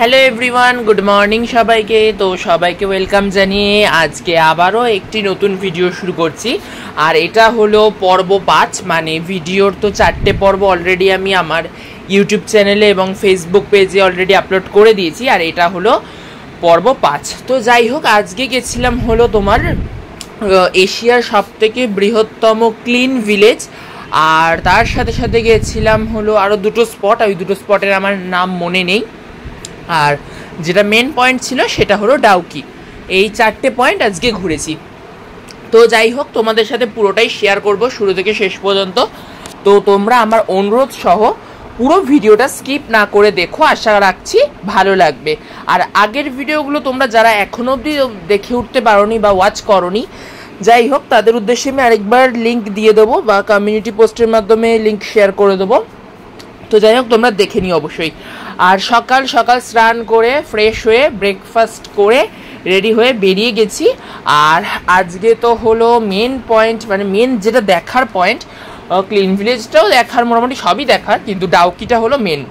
Hello everyone, good morning সবাইকে। তো সবাইকে ওয়েলকাম জানিয়ে আজকে আবারও একটি নতুন ভিডিও শুরু করছি। আর এটা হলো পর্ব 5, মানে ভিডিওর তো 4টে পর্ব অলরেডি আমি আমার ইউটিউব চ্যানেলে এবং ফেসবুক পেজে অলরেডি আপলোড করে দিয়েছি, আর এটা হলো পর্ব 5। তো যাই হোক, আজকে গেছিলাম হলো তোমার এশিয়ার সবথেকে বৃহত্তম ক্লিন ভিলেজ, আর তার সাথে সাথে গেছিলাম হলো আরও দুটো স্পট। ওই দুটো স্পটের আমার নাম মনে নেই, আর যেটা মেন পয়েন্ট ছিল সেটা হলো ডাউকি। এই 4টে পয়েন্ট আজকে ঘুরেছি। তো যাই হোক, তোমাদের সাথে পুরোটাই শেয়ার করব শুরু থেকে শেষ পর্যন্ত। তো তোমরা আমার অনুরোধ সহ পুরো ভিডিওটা স্কিপ না করে দেখো, আশা রাখছি ভালো লাগবে। আর আগের ভিডিওগুলো তোমরা যারা এখনও অবধি দেখে উঠতে পারোনি বা ওয়াচ করোনি, যাই হোক তাদের উদ্দেশ্যে আমি আরেকবার লিঙ্ক দিয়ে দেবো বা কমিউনিটি পোস্টের মাধ্যমে লিঙ্ক শেয়ার করে দেবো। তো যাই হোক, তোমরা দেখে নিও অবশ্যই। আর সকাল সকাল স্নান করে ফ্রেশ হয়ে ব্রেকফাস্ট করে রেডি হয়ে বেরিয়ে গেছি। আর আজকে তো হলো মেন পয়েন্ট, মানে মেন যেটা দেখার পয়েন্ট, ক্লিন ভিলেজটাও দেখার, মোটামুটি সবই দেখার, কিন্তু ডাউকিটা হলো মেন।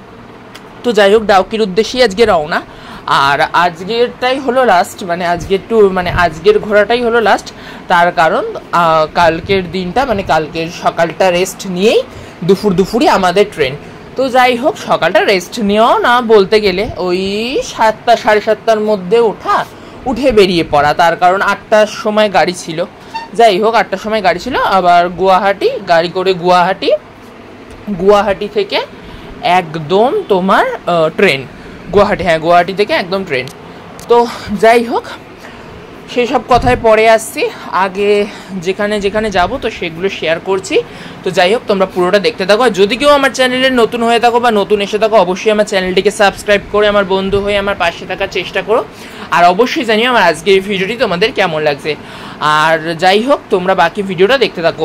তো যাই হোক, ডাউকির উদ্দেশ্যেই আজকে রওনা। আর আজকেরটাই হলো লাস্ট, মানে আজকের ঘোরাটাই হলো লাস্ট। তার কারণ কালকের দিনটা, মানে কালকের সকালটা রেস্ট নিয়েই দুপুরে আমাদের ট্রেন। তো যাই হোক, সকালটা রেস্ট নিয়েও না বলতে গেলে ওই 7টা সাড়ে 7টার মধ্যে উঠে বেরিয়ে পড়া। তার কারণ 8টার সময় গাড়ি ছিল। যাই হোক, 8টার সময় গাড়ি ছিল। আবার গাড়ি করে গুয়াহাটি থেকে একদম তোমার ট্রেন, গুয়াহাটি থেকে একদম ট্রেন। তো যাই হোক, সেসব কথায় পরে আসছি, আগে যেখানে যেখানে যাব তো সেগুলো শেয়ার করছি। তো যাই হোক, তোমরা পুরোটা দেখতে থাকো। আর যদি কেউ আমার চ্যানেলে নতুন হয়ে থাকো বা নতুন এসে থাকো, অবশ্যই আমার চ্যানেলটিকে সাবস্ক্রাইব করে আমার বন্ধু হয়ে আমার পাশে থাকার চেষ্টা করো। আর অবশ্যই জানিও আমার আজকের এই ভিডিওটি তোমাদের কেমন লাগছে। আর যাই হোক, তোমরা বাকি ভিডিওটা দেখতে থাকো।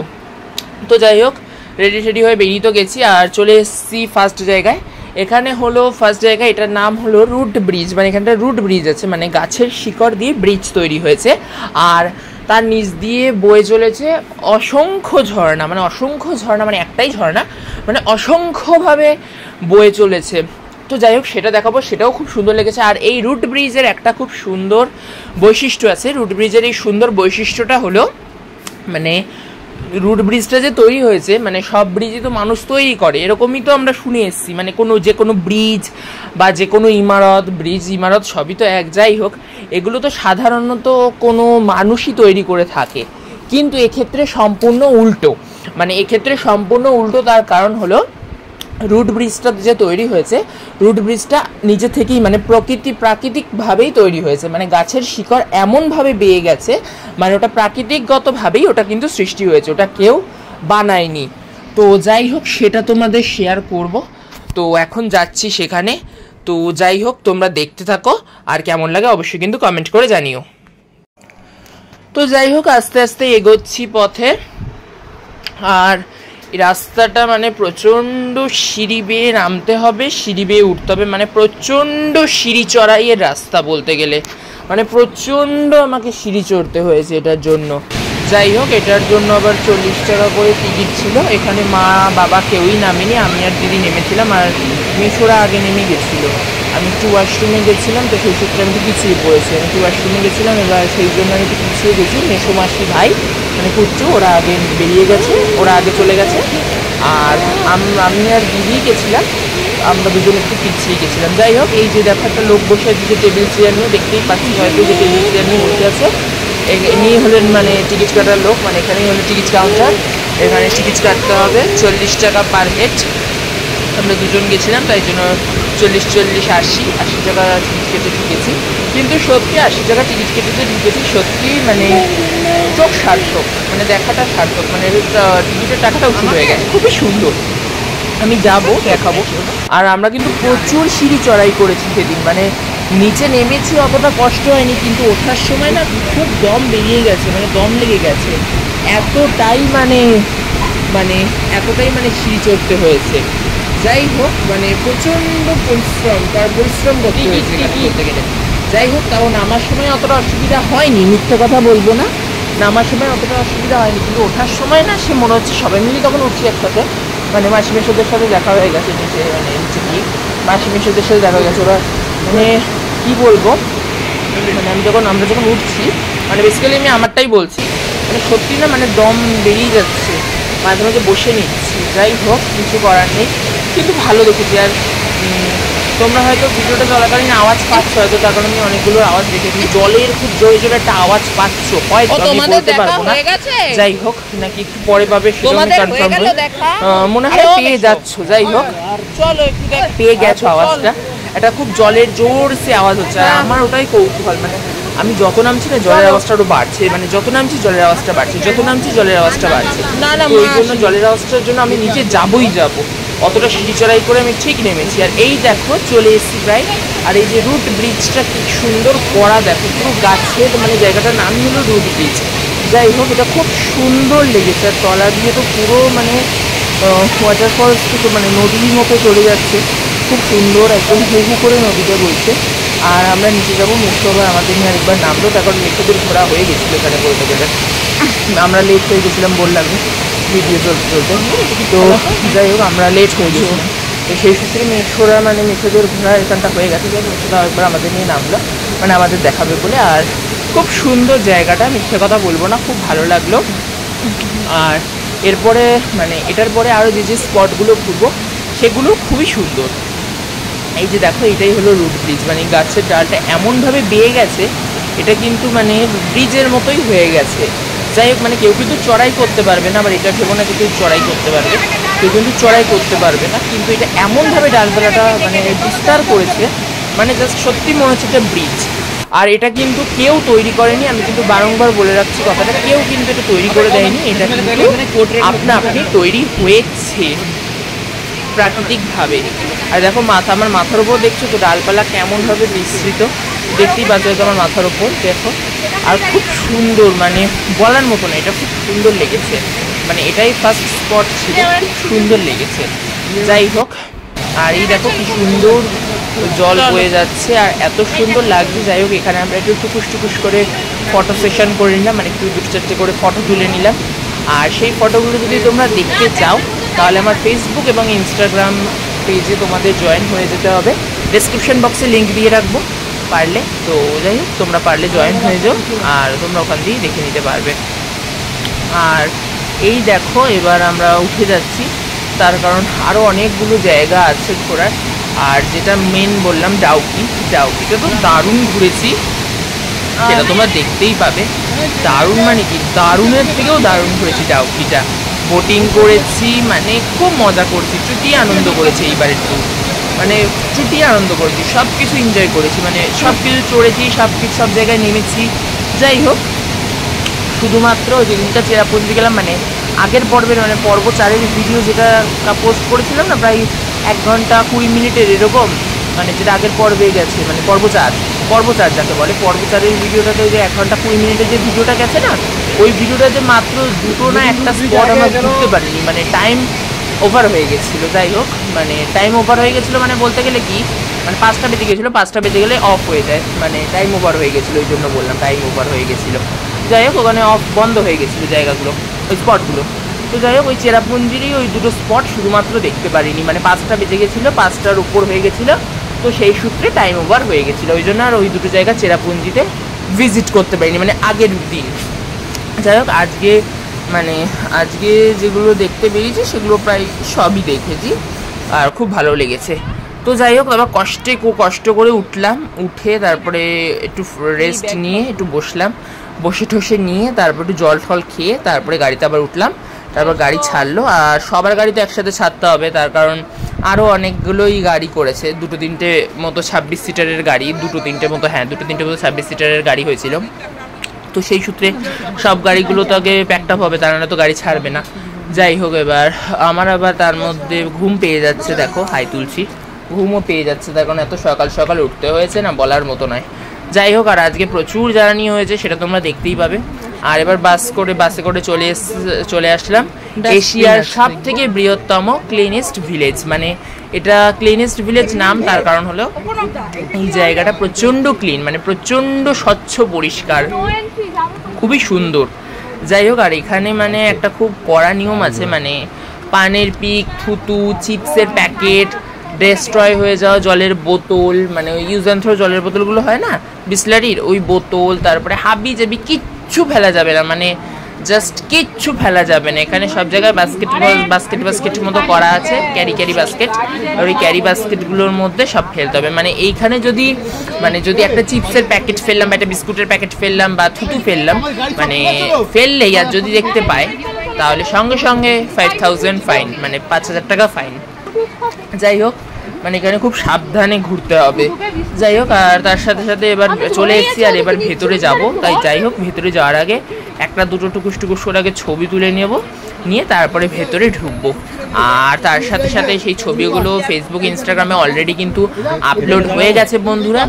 তো যাই হোক, রেডি হয়ে বেরিয়ে তো গেছি, আর চলে এসেছি ফার্স্ট জায়গায়। এখানে হলো ফার্স্ট জায়গা, এটার নাম হলো রুট ব্রিজ। মানে এখানটা রুট ব্রিজ আছে, মানে গাছের শিকড় দিয়ে ব্রিজ তৈরি হয়েছে। আর তার নিচ দিয়ে বয়ে চলেছে অসংখ্য ঝর্ণা, মানে একটাই ঝর্ণা, মানে অসংখ্যভাবে বয়ে চলেছে। তো যাই হোক, সেটা দেখাবো, সেটাও খুব সুন্দর লেগেছে। আর এই রুট ব্রিজের একটা খুব সুন্দর বৈশিষ্ট্য আছে। রুট ব্রিজের এই সুন্দর বৈশিষ্ট্যটা হলো, মানে রুট ব্রিজটা যে তৈরি হয়েছে, মানে সব ব্রিজই তো মানুষ তৈরি করে এরকমই তো আমরা শুনে এসেছি। মানে যে কোনো ব্রিজ বা যে কোনো ইমারত সবই তো এক। যাই হোক, এগুলো তো সাধারণত কোনো মানুষই তৈরি করে থাকে, কিন্তু এক্ষেত্রে সম্পূর্ণ উল্টো। তার কারণ হলো, রুট ব্রিজটা যে তৈরি হয়েছে, রুট ব্রিজটা নিজে থেকেই, মানে প্রাকৃতিকভাবেই তৈরি হয়েছে। মানে গাছের শিকড় এমনভাবে বেয়ে গেছে, মানে ওটা প্রাকৃতিকগতভাবেই ওটা কিন্তু সৃষ্টি হয়েছে, ওটা কেউ বানায়নি। তো যাই হোক, সেটা তোমাদের শেয়ার করব। তো এখন যাচ্ছি সেখানে। তো যাই হোক, তোমরা দেখতে থাকো, আর কেমন লাগে অবশ্যই কিন্তু কমেন্ট করে জানিও। তো যাই হোক, আস্তে আস্তে এগোচ্ছি পথে। আর রাস্তাটা মানে প্রচণ্ড সিঁড়ি বেয়ে নামতে হবে, সিঁড়ি বেয়ে উঠতে হবে, মানে প্রচণ্ড সিঁড়ি চড়াইয়ের রাস্তা বলতে গেলে। মানে প্রচণ্ড আমাকে সিঁড়ি চড়তে হয়েছে এটার জন্য। যাই হোক, এটার জন্য আবার 40 টাকা করে টিকিট ছিল। এখানে মা বাবা কেউই নামেনি, আমি আর দিদি নেমেছিলাম, আর মেসোরা আগে নেমে গেছিলো। আমি একটু ওয়াশরুমে গেছিলাম, তো সেই সূত্রে আমি একটু পিছিয়ে পড়েছি। আমি একটু ওয়াশরুমে গেছিলাম, এবার সেই জন্য আমি একটু পিছিয়ে গেছি। মেসো মাসি ভাই, মানে কুচ্চু, ওরা আগে বেরিয়ে গেছে, ওরা আগে চলে গেছে। আর আমি আর দিদি গেছিলাম, আমরা দুজন একটু পিছিয়ে গেছিলাম। যাই হোক, এই যে দেখো একটা লোক বসে আছে, যে টেবিল চেয়ার নিয়ে, দেখতেই পাচ্ছি হয়তো যে টেবিল চেয়ার নিয়ে বসে আছে, ইনি হলেন মানে টিকিট কাটার লোক। মানে এখানেই হলো টিকিট কাউন্টার, এখানে টিকিট কাটতে হবে 40 টাকা পার হেড। আমরা দুজন গেছিলাম, তাই জন্য 40 টাকা টিকিট কেটে ঢুকেছি। কিন্তু সত্যি 80 টাকা টিকিট কেটে যে ঢুকেছি, সত্যি মানে চোখ সার্থক, মানে দেখাটা সার্থক, মানে টিকিটের টাকাটা উঁচু হয়ে গেছে, খুবই সুন্দর। আমি দেখাবো। আর আমরা কিন্তু প্রচুর সিঁড়ি চড়াই করেছি সেদিন, মানে নিচে নেমেছি অতটা কষ্ট হয়নি, কিন্তু ওঠার সময় না খুব দম বেরিয়ে গেছে, মানে দম লেগে গেছে, এতটাই সিঁড়ি চড়তে হয়েছে। যাই হোক, মানে প্রচণ্ড পরিশ্রম করতে হয়েছে করতে গেলে। যাই হোক, তাও নামার সময় অতটা অসুবিধা হয়নি, মিথ্যে কথা বলবো না, নামার সময় অতটা অসুবিধা হয়নি। কিন্তু ওঠার সময় না, সে মনে হচ্ছে সবাই মিলে তখন উঠছি একসাথে, মানে মাসি মেসোদের সাথে দেখা হয়ে গেছে নিচে, মানে নিচে গিয়ে মাসি মেসোদের সাথে দেখা হয়ে গেছে। ওরা মানে কি বলবো, মানে আমরা যখন উঠছি, মানে বেসিক্যালি আমি আমারটাই বলছি, মানে সত্যি না, মানে দম বেরিয়ে যাচ্ছে, মাঝে মাঝে বসে নিচ্ছি। যাই হোক, কিছু করার নেই, কিন্তু ভালো দেখেছি। আর তোমরা হয়তো ভিডিওটা চলাকালীন আওয়াজ পাচ্ছ, হয়তো তার কারণে আমি অনেকগুলো আওয়াজ দেখেছি। জলের খুব জোরে জোরে একটা আওয়াজ পাচ্ছ, হয়তো আমি বলতে পারবো না। যাই হোক, নাকি একটু পরে পাবে সেটা আমি কনফার্ম করি, মনে হয় পেয়ে যাচ্ছ। যাই হোক, পেয়ে গেছো আওয়াজটা, এটা খুব জলের জোরসে আওয়াজ হচ্ছে। আর আমার ওটাই কৌতূহল, মানে আমি যত নামছি না জলের আওয়াজটা আরো বাড়ছে, মানে যত নামছি জলের আওয়াজটা বাড়ছে, যত নামছি জলের আওয়াজটা বাড়ছে। তো ওই জন্য জলের আওয়াজটার জন্য আমি নিচে যাবই যাব, অতটা সিঁড়ি চড়াই করে আমি ঠিক নেমেছি। আর এই দেখো চলে এসেছি প্রায়। আর এই যে রুট ব্রিজটা কি সুন্দর করা, দেখো পুরো গাছের, মানে জায়গাটার নামই হলো রুট ব্রিজ। যাই হোক, এটা খুব সুন্দর লেগেছে। আর তলা দিয়ে তো পুরো মানে ওয়াটারফলস থেকে মানে নদীর মতো চলে যাচ্ছে, খুব সুন্দর, একদম হু হু করে নদীটা বলছে। আর আমরা নিচে যাবো, মেট্রো আবার আমাদের নিয়ে আরেকবার নামলো, তারপর মেট্রোদের ঘোরা হয়ে গেছিলো এখানে বলতে গেলে। আমরা লেট হয়ে গেছিলাম বললাম ভিডিও চলতে চলতে। তো যাই হোক, আমরা লেট হয়ে গেছিলাম, তো সেই সূত্রে মেট্রোরা মানে মেট্রোদের ঘোরা এখানটা হয়ে গেছে। মেট্রোটা একবার আমাদের নিয়ে নামলো, মানে আমাদের দেখাবে বলে। আর খুব সুন্দর জায়গাটা, মিথ্যে কথা বলবো না, খুব ভালো লাগলো। আর এরপরে মানে এটার পরে আরও যে যে স্পটগুলো ঘুরবো সেগুলো খুবই সুন্দর। এই যে দেখো, এটাই হলো রুট ব্রিজ, মানে গাছের ডালটা এমনভাবে বেয়ে গেছে, এটা কিন্তু মানে ব্রিজের মতোই হয়ে গেছে। যাই হোক, মানে কেউ কিন্তু চড়াই করতে পারবে না, আবার এটা ভেবো না যে কেউ চড়াই করতে পারবে, কেউ কিন্তু চড়াই করতে পারবে না, কিন্তু এটা এমনভাবে ডালপালাটা মানে বিস্তার করেছে, মানে জাস্ট সত্যি মনে হচ্ছে একটা ব্রিজ। আর এটা কিন্তু কেউ তৈরি করেনি, আমি কিন্তু বারংবার বলে রাখছি কথাটা, কেউ কিন্তু এটা তৈরি করে দেয়নি, এটা কিন্তু আপনা আপনি তৈরি হয়েছে প্রাকৃতিকভাবে। আর দেখো আমার মাথার উপর দেখছো তো ডালপালা কেমনভাবে বিস্তৃত, দেখতেই পাচ্ছ আমার মাথার উপর, দেখো। আর খুব সুন্দর, মানে বলার মতো না, এটা খুব সুন্দর লেগেছে, মানে এটাই ফার্স্ট স্পট ছিল, খুব সুন্দর লেগেছে। যাই হোক, আর এই দেখো কি সুন্দর জল বয়ে যাচ্ছে, আর এত সুন্দর লাগছে। যাই হোক, এখানে আমরা একটু টুকুস টুকুস করে ফটো সেশন করে নিলাম, মানে একটু দুটো চারটে করে ফটো তুলে নিলাম। আর সেই ফটোগুলো যদি তোমরা দেখতে চাও তাহলে আমার ফেসবুক এবং ইনস্টাগ্রাম পেজে তোমাদের জয়েন হয়ে যেতে হবে, ডেসক্রিপশন বক্সে লিঙ্ক দিয়ে রাখবো পারলে। তো যাই হোক, তোমরা পারলে জয়েন হয়ে যাও, আর তোমরা ওখান দিয়েই দেখে নিতে পারবে। আর এই দেখো, এবার আমরা উঠে যাচ্ছি, তার কারণ আরও অনেকগুলো জায়গা আছে ঘোরার। আর যেটা মেন বললাম ডাউকিটা তো দারুণ ঘুরেছি, সেটা তোমরা দেখতেই পাবে। দারুণ মানে কি, দারুণের থেকেও দারুণ ঘুরেছি ডাউকিটা। বোটিং করেছি, মানে খুব মজা করছি, চুটিয়ে আনন্দ করেছি এইবার একটু, মানে চুটিয়ে আনন্দ করেছি, সব কিছু এনজয় করেছি, মানে সব কিছু চড়েছি, সব জায়গায় নেমেছি। যাই হোক, শুধুমাত্র যেদিনটা চেরাপুঞ্জি গেলাম, মানে আগের পর্বের মানে পর্ব 4-এর ভিডিও যেটা পোস্ট করেছিলাম না, প্রায় 1 ঘন্টা 20 মিনিটের এরকম, মানে যেটা আগের পর্বে গেছে, মানে পর্ব 4 যাকে বলে, পর্ব 4-এর ভিডিওটাতে যে 1 ঘন্টা 20 মিনিটের যে ভিডিওটা গেছে না, ওই ভিডিওটাতে মাত্র 2টো না 1টা স্পট আমরা ঘুরতে পারিনি, মানে টাইম ওভার হয়ে গেছিলো। যাই হোক, মানে টাইম ওভার হয়ে গেছিলো, মানে বলতে গেলে কি, মানে 5টা বেজে গেছিলো, 5টা বেজে গেলে অফ হয়ে যায়, মানে টাইম ওভার হয়ে গেছিলো, ওই জন্য বললাম টাইম ওভার হয়ে গেছিলো। যাই হোক, ওখানে বন্ধ হয়ে গেছিলো জায়গাগুলো, ওই স্পটগুলো। তো যাই হোক, ওই চেরাপুঞ্জিরই ওই দুটো স্পট শুধুমাত্র দেখতে পারিনি, মানে 5টা বেজে গেছিলো, 5টার উপর হয়ে গেছিলো, তো সেই সূত্রে টাইম ওভার হয়ে গেছিলো, ওই জন্য আর ওই দুটো জায়গা চেরাপুঞ্জিতে ভিজিট করতে পারিনি, মানে আগের দিন। যাই হোক, আজকে যেগুলো দেখতে বেরিয়েছি সেগুলো প্রায় সবই দেখেছি, আর খুব ভালো লেগেছে। তো যাই হোক, আবার কষ্ট করে উঠলাম, উঠে তারপরে একটু রেস্ট নিয়ে একটু বসে ঠসে নিয়ে তারপর একটু জল ফল খেয়ে তারপরে গাড়িতে আবার উঠলাম। তারপর গাড়ি ছাড়লো, আর সবার গাড়ি তো একসাথে ছাড়তে হবে, তার কারণ আরও অনেকগুলোই গাড়ি করেছে, 2-3টে মতো 26 সিটারের গাড়ি, 2-3টে মতো 26 সিটারের গাড়ি হয়েছিল। তো সেই সূত্রে সব গাড়িগুলো তো আগে প্যাকড আপ হবে, তারা না তো গাড়ি ছাড়বে না। যাই হোক, এবার আমার আবার তার মধ্যে ঘুম পেয়ে যাচ্ছে, দেখো হাই তুলছি, ঘুমও পেয়ে যাচ্ছে, তার কারণ এত সকাল সকাল উঠতে হয়েছে না, বলার মতো নয়। যাই হোক, আর আজকে প্রচুর জার্নি হয়েছে, সেটা তোমরা দেখতেই পাবে। আর এবার বাসে করে চলে আসলাম এশিয়ার সব থেকে বৃহত্তম ক্লিনেস্ট ভিলেজ। মানে এটা ক্লিনেস্ট ভিলেজ নাম, তার কারণ হলো এই জায়গাটা প্রচণ্ড ক্লিন, মানে প্রচণ্ড স্বচ্ছ পরিষ্কার, খুবই সুন্দর। যাই হোক, আর এখানে মানে একটা খুব কড়া নিয়ম আছে, মানে পানের পিক, থুতু, চিপসের প্যাকেট, ডেস্ট্রয় হয়ে যাওয়া জলের বোতল, মানে ওই ইউজ অ্যান্ড থ্রো জলের বোতলগুলো হয় না বিসলারির, ওই বোতল, তারপরে হাবি জাবি কিচ্ছু ফেলা যাবে না, মানে জাস্ট কিচ্ছু ফেলা যাবে না। এখানে সব জায়গায় বাস্কেটের মতো করা আছে, ক্যারি বাস্কেট, আর ওই ক্যারি বাস্কেটগুলোর মধ্যে সব ফেলতে হবে। মানে এইখানে যদি একটা চিপসের প্যাকেট ফেললাম বা একটা বিস্কুটের প্যাকেট ফেললাম বা থুতু ফেললাম, মানে ফেললেই আর যদি দেখতে পায় তাহলে সঙ্গে সঙ্গে 5000 ফাইন, মানে 5000 টাকা ফাইন। যাই হোক, মানে এখানে খুব সাবধানে ঘুরতে হবে। যাই হোক, আর তার সাথে সাথে এবার চলে এসেছি আর এবার ভেতরে যাব। তাই যাই হোক, ভেতরে যাওয়ার আগে একটা দুটো টুকুস করে আগে ছবি তুলে নিয়ে তারপরে ভেতরে ঢুকবো। আর তার সাথে সাথে সেই ছবিগুলো ফেসবুক ইনস্টাগ্রামে অলরেডি কিন্তু আপলোড হয়ে গেছে বন্ধুরা।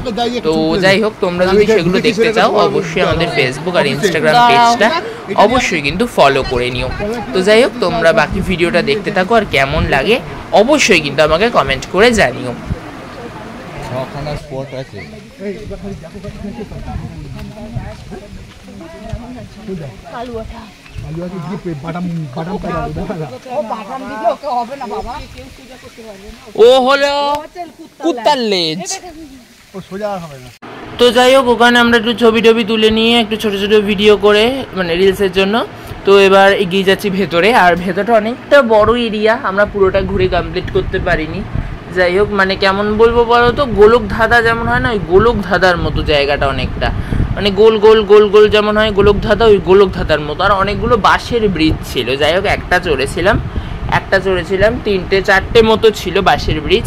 তো যাই হোক, তোমরা যদি সেগুলো দেখতে চাও অবশ্যই আমাদের ফেসবুক আর ইনস্টাগ্রাম পেজটা অবশ্যই কিন্তু ফলো করে নিও। তো যাই হোক, তোমরা বাকি ভিডিওটা দেখতে থাকো, আর কেমন লাগে অবশ্যই কিন্তু আমাকে কমেন্ট করে জানিও। ও হলো কুত্তার লেজ। তো যাই হোক, ওখানে আমরা একটু ছবি তুলে নিয়ে একটু ছোট ছোট ভিডিও করে, মানে রিলসের জন্য। তো এবার এগিয়ে যাচ্ছি ভেতরে, আর ভেতরটা অনেকটা বড় এরিয়া, আমরা পুরোটা ঘুরে কমপ্লিট করতে পারিনি। যাই হোক, মানে কেমন বলবো বলো তো, গোলক ধাঁধা যেমন হয় না, ওই গোলক ধাঁধার মতো জায়গাটা অনেকটা, মানে গোল গোল যেমন হয় গোলক ধাঁধা, ওই গোলক ধাঁধার মতো। আর অনেকগুলো বাঁশের ব্রিজ ছিল। যাই হোক, একটা চড়েছিলাম, 3টে 4টে মতো ছিল বাঁশের ব্রিজ,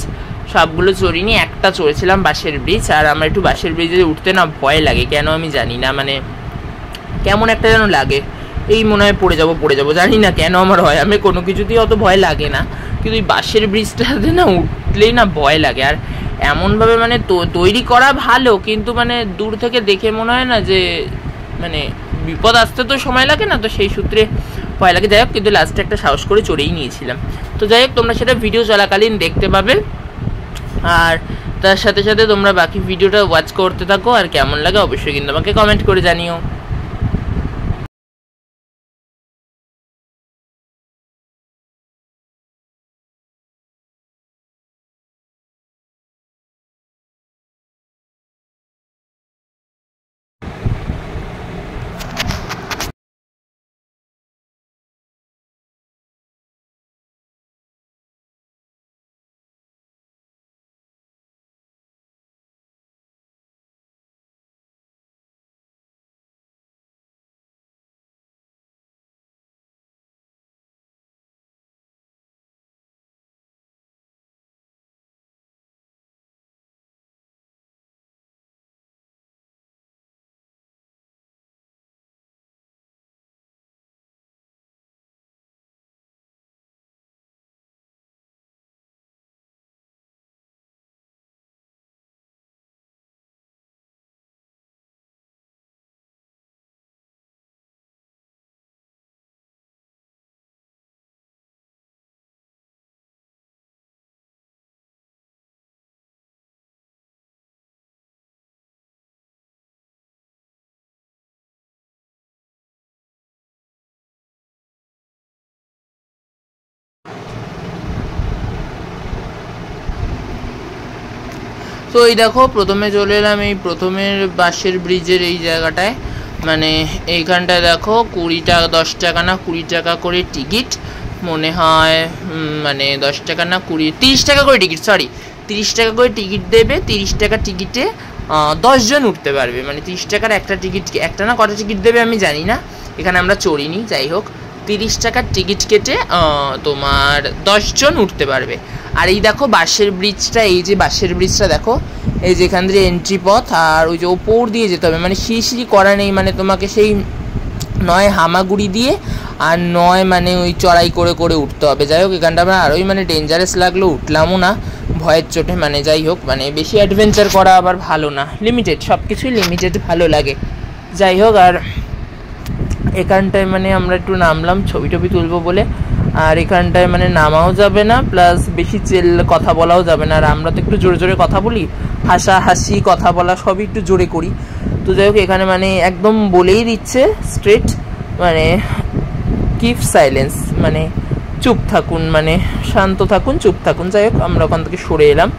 সবগুলো চড়িনি, একটা চড়েছিলাম বাঁশের ব্রিজ। আর আমার একটু বাঁশের ব্রিজে উঠতে না ভয় লাগে, কেন আমি জানি না, মানে কেমন একটা যেন লাগে, এই মনে হয় পড়ে যাবো, জানি না কেন আমার হয়, আমি কোনো কিছুতেই অত ভয় লাগে না, কিন্তু ওই বাঁশের ব্রিজটাতে না উঠলেই না ভয় লাগে। আর এমনভাবে মানে তৈরি করা ভালো, কিন্তু মানে দূর থেকে দেখে মনে হয় না যে মানে বিপদ আসতে তো সময় লাগে না, তো সেই সূত্রে ভয় লাগে। যাই হোক, কিন্তু লাস্টে একটা সাহস করে চড়েই নিয়েছিলাম। তো যাই হোক, তোমরা সেটা ভিডিও চলাকালীন দেখতে পাবে, আর তার সাথে সাথে তোমরা বাকি ভিডিওটা ওয়াচ করতে থাকো, আর কেমন লাগে অবশ্যই কিন্তু আমাকে কমেন্ট করে জানিও। তো এই দেখো, প্রথমে চলে এলাম এই প্রথমের বাঁশের ব্রিজের এই জায়গাটায়, মানে এইখানটায় দেখো 20 টাকা 10 টাকা না 20 টাকা করে টিকিট মনে হয়, মানে 10 টাকা না 30 টাকা করে টিকিট, 30 টাকা করে টিকিট দেবে। 30 টাকা টিকিটে 10 জন উঠতে পারবে, মানে 30 টাকার একটা টিকিট, একটা না কটা টিকিট দেবে আমি জানি না, এখানে আমরা চড়িনি। যাই হোক, 30 টাকার টিকিট কেটে তোমার 10 জন উঠতে পারবে। আর এই দেখো বাঁশের ব্রিজটা, এই যে বাঁশের ব্রিজটা দেখো, এই যে এখান দিয়ে এন্ট্রি পথ, আর ওই যে ওপর দিয়ে যেতে হবে, মানে সিঁড়ি করা নেই, মানে তোমাকে সেই নয় হামাগুড়ি দিয়ে আর নয় মানে ওই চড়াই করে উঠতে হবে। যাই হোক, এখানটা আমার আরোই মানে ডেঞ্জারাস লাগলো, উঠলামও না ভয়ের চোটে। মানে যাই হোক, মানে বেশি অ্যাডভেঞ্চার করা আবার ভালো না, লিমিটেড, সব কিছুই লিমিটেড ভালো লাগে। যাই হোক, আর এখানটায় মানে আমরা একটু নামলাম ছবি তুলবো বলে, আর এখানটায় মানে নামাও যাবে না, প্লাস বেশি কথা বলাও যাবে না। আর আমরা তো একটু জোরে কথা বলি, হাসাহাসি কথা বলা সবই একটু জোরে করি। তো যাই হোক, এখানে মানে একদম বলেই দিচ্ছে স্ট্রেট, মানে কিপ সাইলেন্স, মানে চুপ থাকুন, মানে শান্ত থাকুন, চুপ থাকুন। যাই হোক আমরা ওখান থেকে সরে এলাম,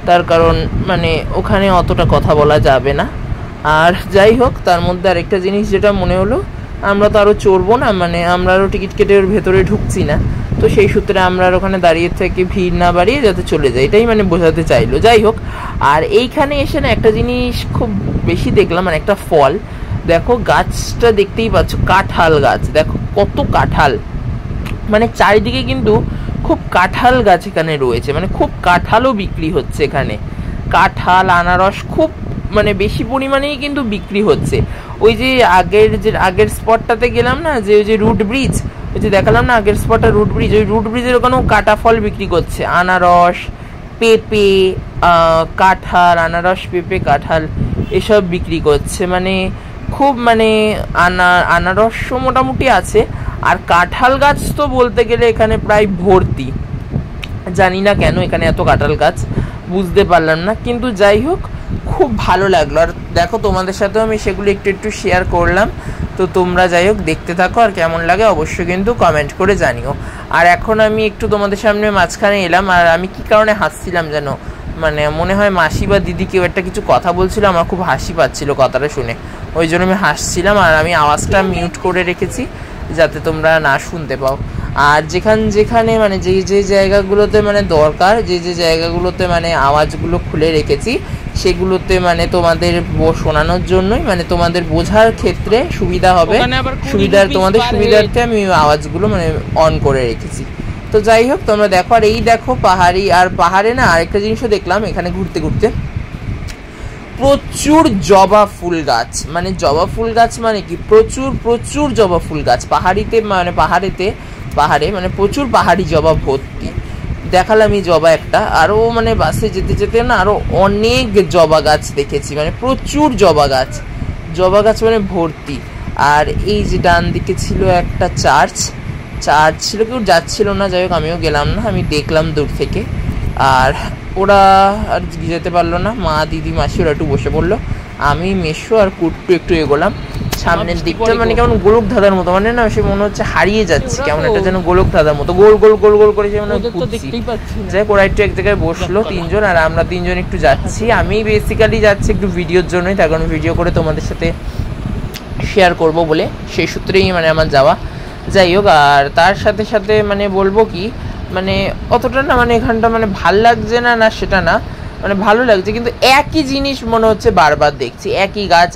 তার কারণ মানে ওখানে অতটা কথা বলা যাবে না। আর যাই হোক তার মধ্যে আরেকটা জিনিস যেটা মনে হলো, আমরা তো আরও চড়বো না, মানে আমরা আরও টিকিট কেটে ওর ভেতরে ঢুকছি না, তো সেই সূত্রে আমরা আর ওখানে দাঁড়িয়ে থেকে ভিড় না বাড়িয়ে যাতে চলে যায়, এটাই মানে বোঝাতে চাইলো। যাই হোক, আর এইখানে এসে না একটা জিনিস খুব বেশি দেখলাম, মানে একটা ফল। দেখো গাছটা দেখতেই পাচ্ছ, কাঁঠাল গাছ, দেখো কত কাঁঠাল, মানে চারিদিকে কিন্তু খুব কাঁঠাল গাছ এখানে রয়েছে, মানে খুব কাঁঠালও বিক্রি হচ্ছে এখানে, কাঁঠাল আনারস খুব মানে বেশি পরিমাণেই কিন্তু বিক্রি হচ্ছে। ওই যে আগের স্পটটাতে গেলাম না, যে ওই যে রুট ব্রিজ, ওই যে দেখালাম না আগের স্পটটা রুট ব্রিজ, ওই রুট ব্রিজের ওখানেও কাঁটা ফল বিক্রি করছে, আনারস, পেঁপে, কাঁঠাল, আনারস, পেঁপে, কাঁঠাল এসব বিক্রি করছে। মানে খুব মানে আনারসও মোটামুটি আছে, আর কাঁঠাল গাছ তো বলতে গেলে এখানে প্রায় ভর্তি। জানি না কেন এখানে এত কাঁঠাল গাছ, বুঝতে পারলাম না, কিন্তু যাই হোক খুব ভালো লাগলো। আর দেখো তোমাদের সাথেও আমি সেগুলো একটু একটু শেয়ার করলাম, তো তোমরা যাই হোক দেখতে থাকো, আর কেমন লাগে অবশ্যই কিন্তু কমেন্ট করে জানিও। আর এখন আমি একটু তোমাদের সামনে মাঝখানে এলাম, আর আমি কি কারণে হাসছিলাম যেন, মানে মনে হয় মাসি বা দিদি কেউ একটা কিছু কথা বলছিল, আমার খুব হাসি পাচ্ছিল কথাটা শুনে, ওই জন্য আমি হাসছিলাম। আর আমি আওয়াজটা মিউট করে রেখেছি যাতে তোমরা না শুনতে পাও। আর যেখানে মানে যে জায়গাগুলোতে মানে দরকার, যে জায়গাগুলোতে মানে আওয়াজগুলো খুলে রেখেছি, সেগুলোতে মানে তোমাদের শোনানোর জন্যই, মানে তোমাদের বোঝার ক্ষেত্রে সুবিধা হবে, তোমাদের সুবিধার্থে আমি আওয়াজগুলো মানে অন করে রেখেছি। তো যাই হোক তোমরা দেখো, আর এই দেখো পাহাড়ি, আর পাহাড়ে না আরেকটা জিনিসও দেখলাম এখানে ঘুরতে ঘুরতে, প্রচুর জবা ফুল গাছ। মানে জবা ফুল গাছ মানে কি, প্রচুর জবা ফুল গাছ পাহাড়িতে, মানে পাহাড়ে মানে প্রচুর পাহাড়ি জবা ভর্তি। দেখালাম এই জবা একটা, আরও মানে বাসে যেতে যেতে না আরও অনেক জবা গাছ দেখেছি, মানে প্রচুর জবা গাছ মানে ভর্তি। আর এই যে ডান দিকে ছিল একটা চার্চ ছিল, কেউ যাচ্ছিল না, যাই হোক আমিও গেলাম না, আমি দেখলাম দূর থেকে। আর ওরা আর যেতে পারলো না, মা দিদি মাসি ওরা একটু বসে পড়লো, আমি মেশো আর কুট্টু একটু এগোলাম সামনের দিকটা, মানে কেমন গোলক ধাঁধার মতো, মানে না সে মনে হচ্ছে হারিয়ে যাচ্ছে, কেমন একটা যেন গোলক ধাঁধার মতো গোল গোল করে সে মনে হচ্ছে। যাই ওরা একটু এক জায়গায় বসলো তিনজন, আর আমরা তিনজন একটু যাচ্ছি। আমি বেসিক্যালি যাচ্ছি একটু ভিডিওর জন্যই, তার কারণ ভিডিও করে তোমাদের সাথে শেয়ার করব বলে, সেই সূত্রেই মানে আমার যাওয়া। যাই হোক, আর তার সাথে সাথে মানে বলবো কি, মানে অতটা না মানে এখানটা মানে ভাল লাগছে না সেটা না, মানে ভালো লাগছে, কিন্তু একই জিনিস মনে হচ্ছে বারবার দেখছি, একই গাছ,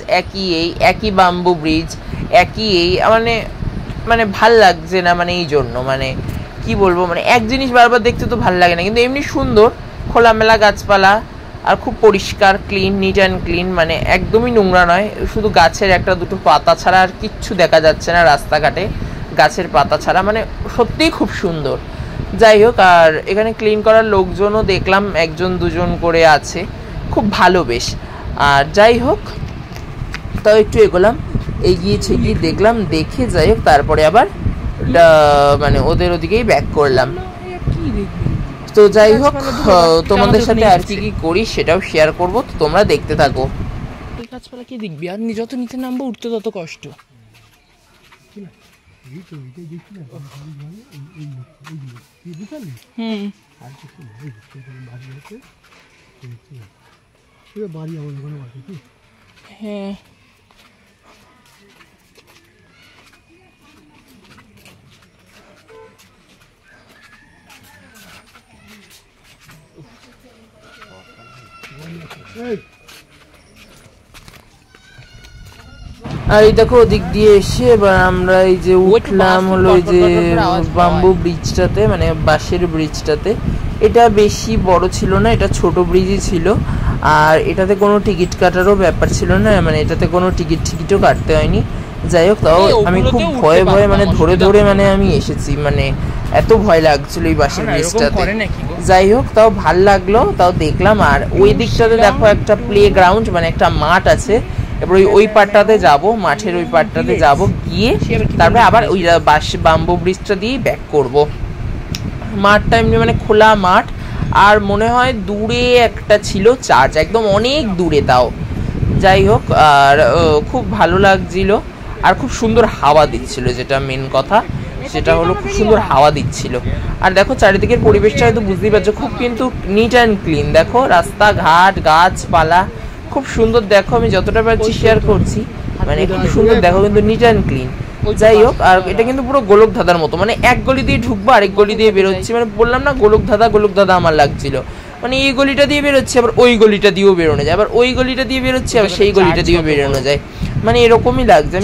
একই বাম্বু ব্রিজ, একই মানে ভাল লাগছে না, মানে এই জন্য মানে কি বলবো, মানে এক জিনিস বারবার দেখতে তো ভাল লাগে না, কিন্তু এমনি সুন্দর খোলামেলা গাছপালা, আর খুব পরিষ্কার, ক্লিন, নিট অ্যান্ড ক্লিন, মানে একদমই নোংরা নয়, শুধু গাছের একটা দুটো পাতা ছাড়া আর কিচ্ছু দেখা যাচ্ছে না রাস্তাঘাটে, গাছের পাতা ছাড়া, মানে সত্যিই খুব সুন্দর। যাই হোক, আর এখানে ক্লিন করার লোকজনও দেখলাম একজন দুজন করে আছে, খুব ভালো বেশ। আর যাই হোক তাও একটু এগোলাম, এগিয়ে দেখলাম, দেখে যাই হোক তারপরে আবার মানে ওদের ওদিকেই ব্যাক করলাম। তো যাই হোক তোমাদের সাথে আর কি করি সেটাও শেয়ার করবো, তো তোমরা দেখতে থাকো। এই গাছপালা কি দেখবি, আর যত নিচে নামবো উঠতে তত কষ্ট। হ্যাঁ আর এই দেখো ওদিক দিয়ে এসে এবার আমরা এই যে উঠলাম হলো এই যে বাম্বু ব্রিজটাতে, মানে বাঁশের ব্রিজটাতে। এটা বেশি বড় ছিল না, এটা ছোট ব্রিজই ছিল, আর এটাতে কোনো টিকিট কাটারও ব্যাপার ছিল না, মানে এটাতে কোনো টিকিটও কাটতে হয়নি। যাই হোক তাও আমি খুব ভয়ে মানে ধরে মানে আমি এসেছি, মানে এত ভয় লাগছিল এই বাঁশের ব্রিজটাতে। যাই হোক তাও ভাল লাগলো, তাও দেখলাম। আর ওই দিকটাতে দেখো একটা প্লে গ্রাউন্ড, মানে একটা মাঠ আছে, এবার ওই পাটটাতে যাব, মাঠের ওই পাটটাতে যাব, গিয়ে তারপরে আবার ওই বাম্বু ব্রিজটা দিয়ে ব্যাক করব। মাঠটা এমনি মানে খোলা মাঠ, আর মনে হয় দূরে একটা ছিল চার্চ, একদম অনেক দূরে তাও। যাই হোক, আর খুব ভালো লাগছিল, আর খুব সুন্দর হাওয়া দিচ্ছিল, যেটা মেন কথা, যেটা হলো খুব সুন্দর হাওয়া দিচ্ছিল। আর দেখো চারিদিকের পরিবেশটা হয়তো বুঝতেই পারছো, খুব কিন্তু নিট অ্যান্ড ক্লিন। দেখো রাস্তাঘাট, গাছপালা খুব সুন্দর। দেখো আমি যতটা পারছি শেয়ার করছি, মানে খুব সুন্দর দেখো, কিন্তু নিট অ্যান্ড ক্লিন। যাই হোক, আর এটা কিন্তু পুরো গোলক ধাঁধার মতো, মানে এক গলি দিয়ে ঢুকবো আরেক গলি দিয়ে বেরোচ্ছি, মানে বললাম না গোলক ধাঁধা আমার লাগছিল। মানে এই গলিটা দিয়ে বেরোচ্ছে, আবার ওই গলিটা দিয়েও বেরোনো যায়, আবার ওই গলিটা দিয়ে বেরোচ্ছে, আবার সেই গলিটা দিয়েও বেরোনো যায়, মানে এরকমই লাগছে।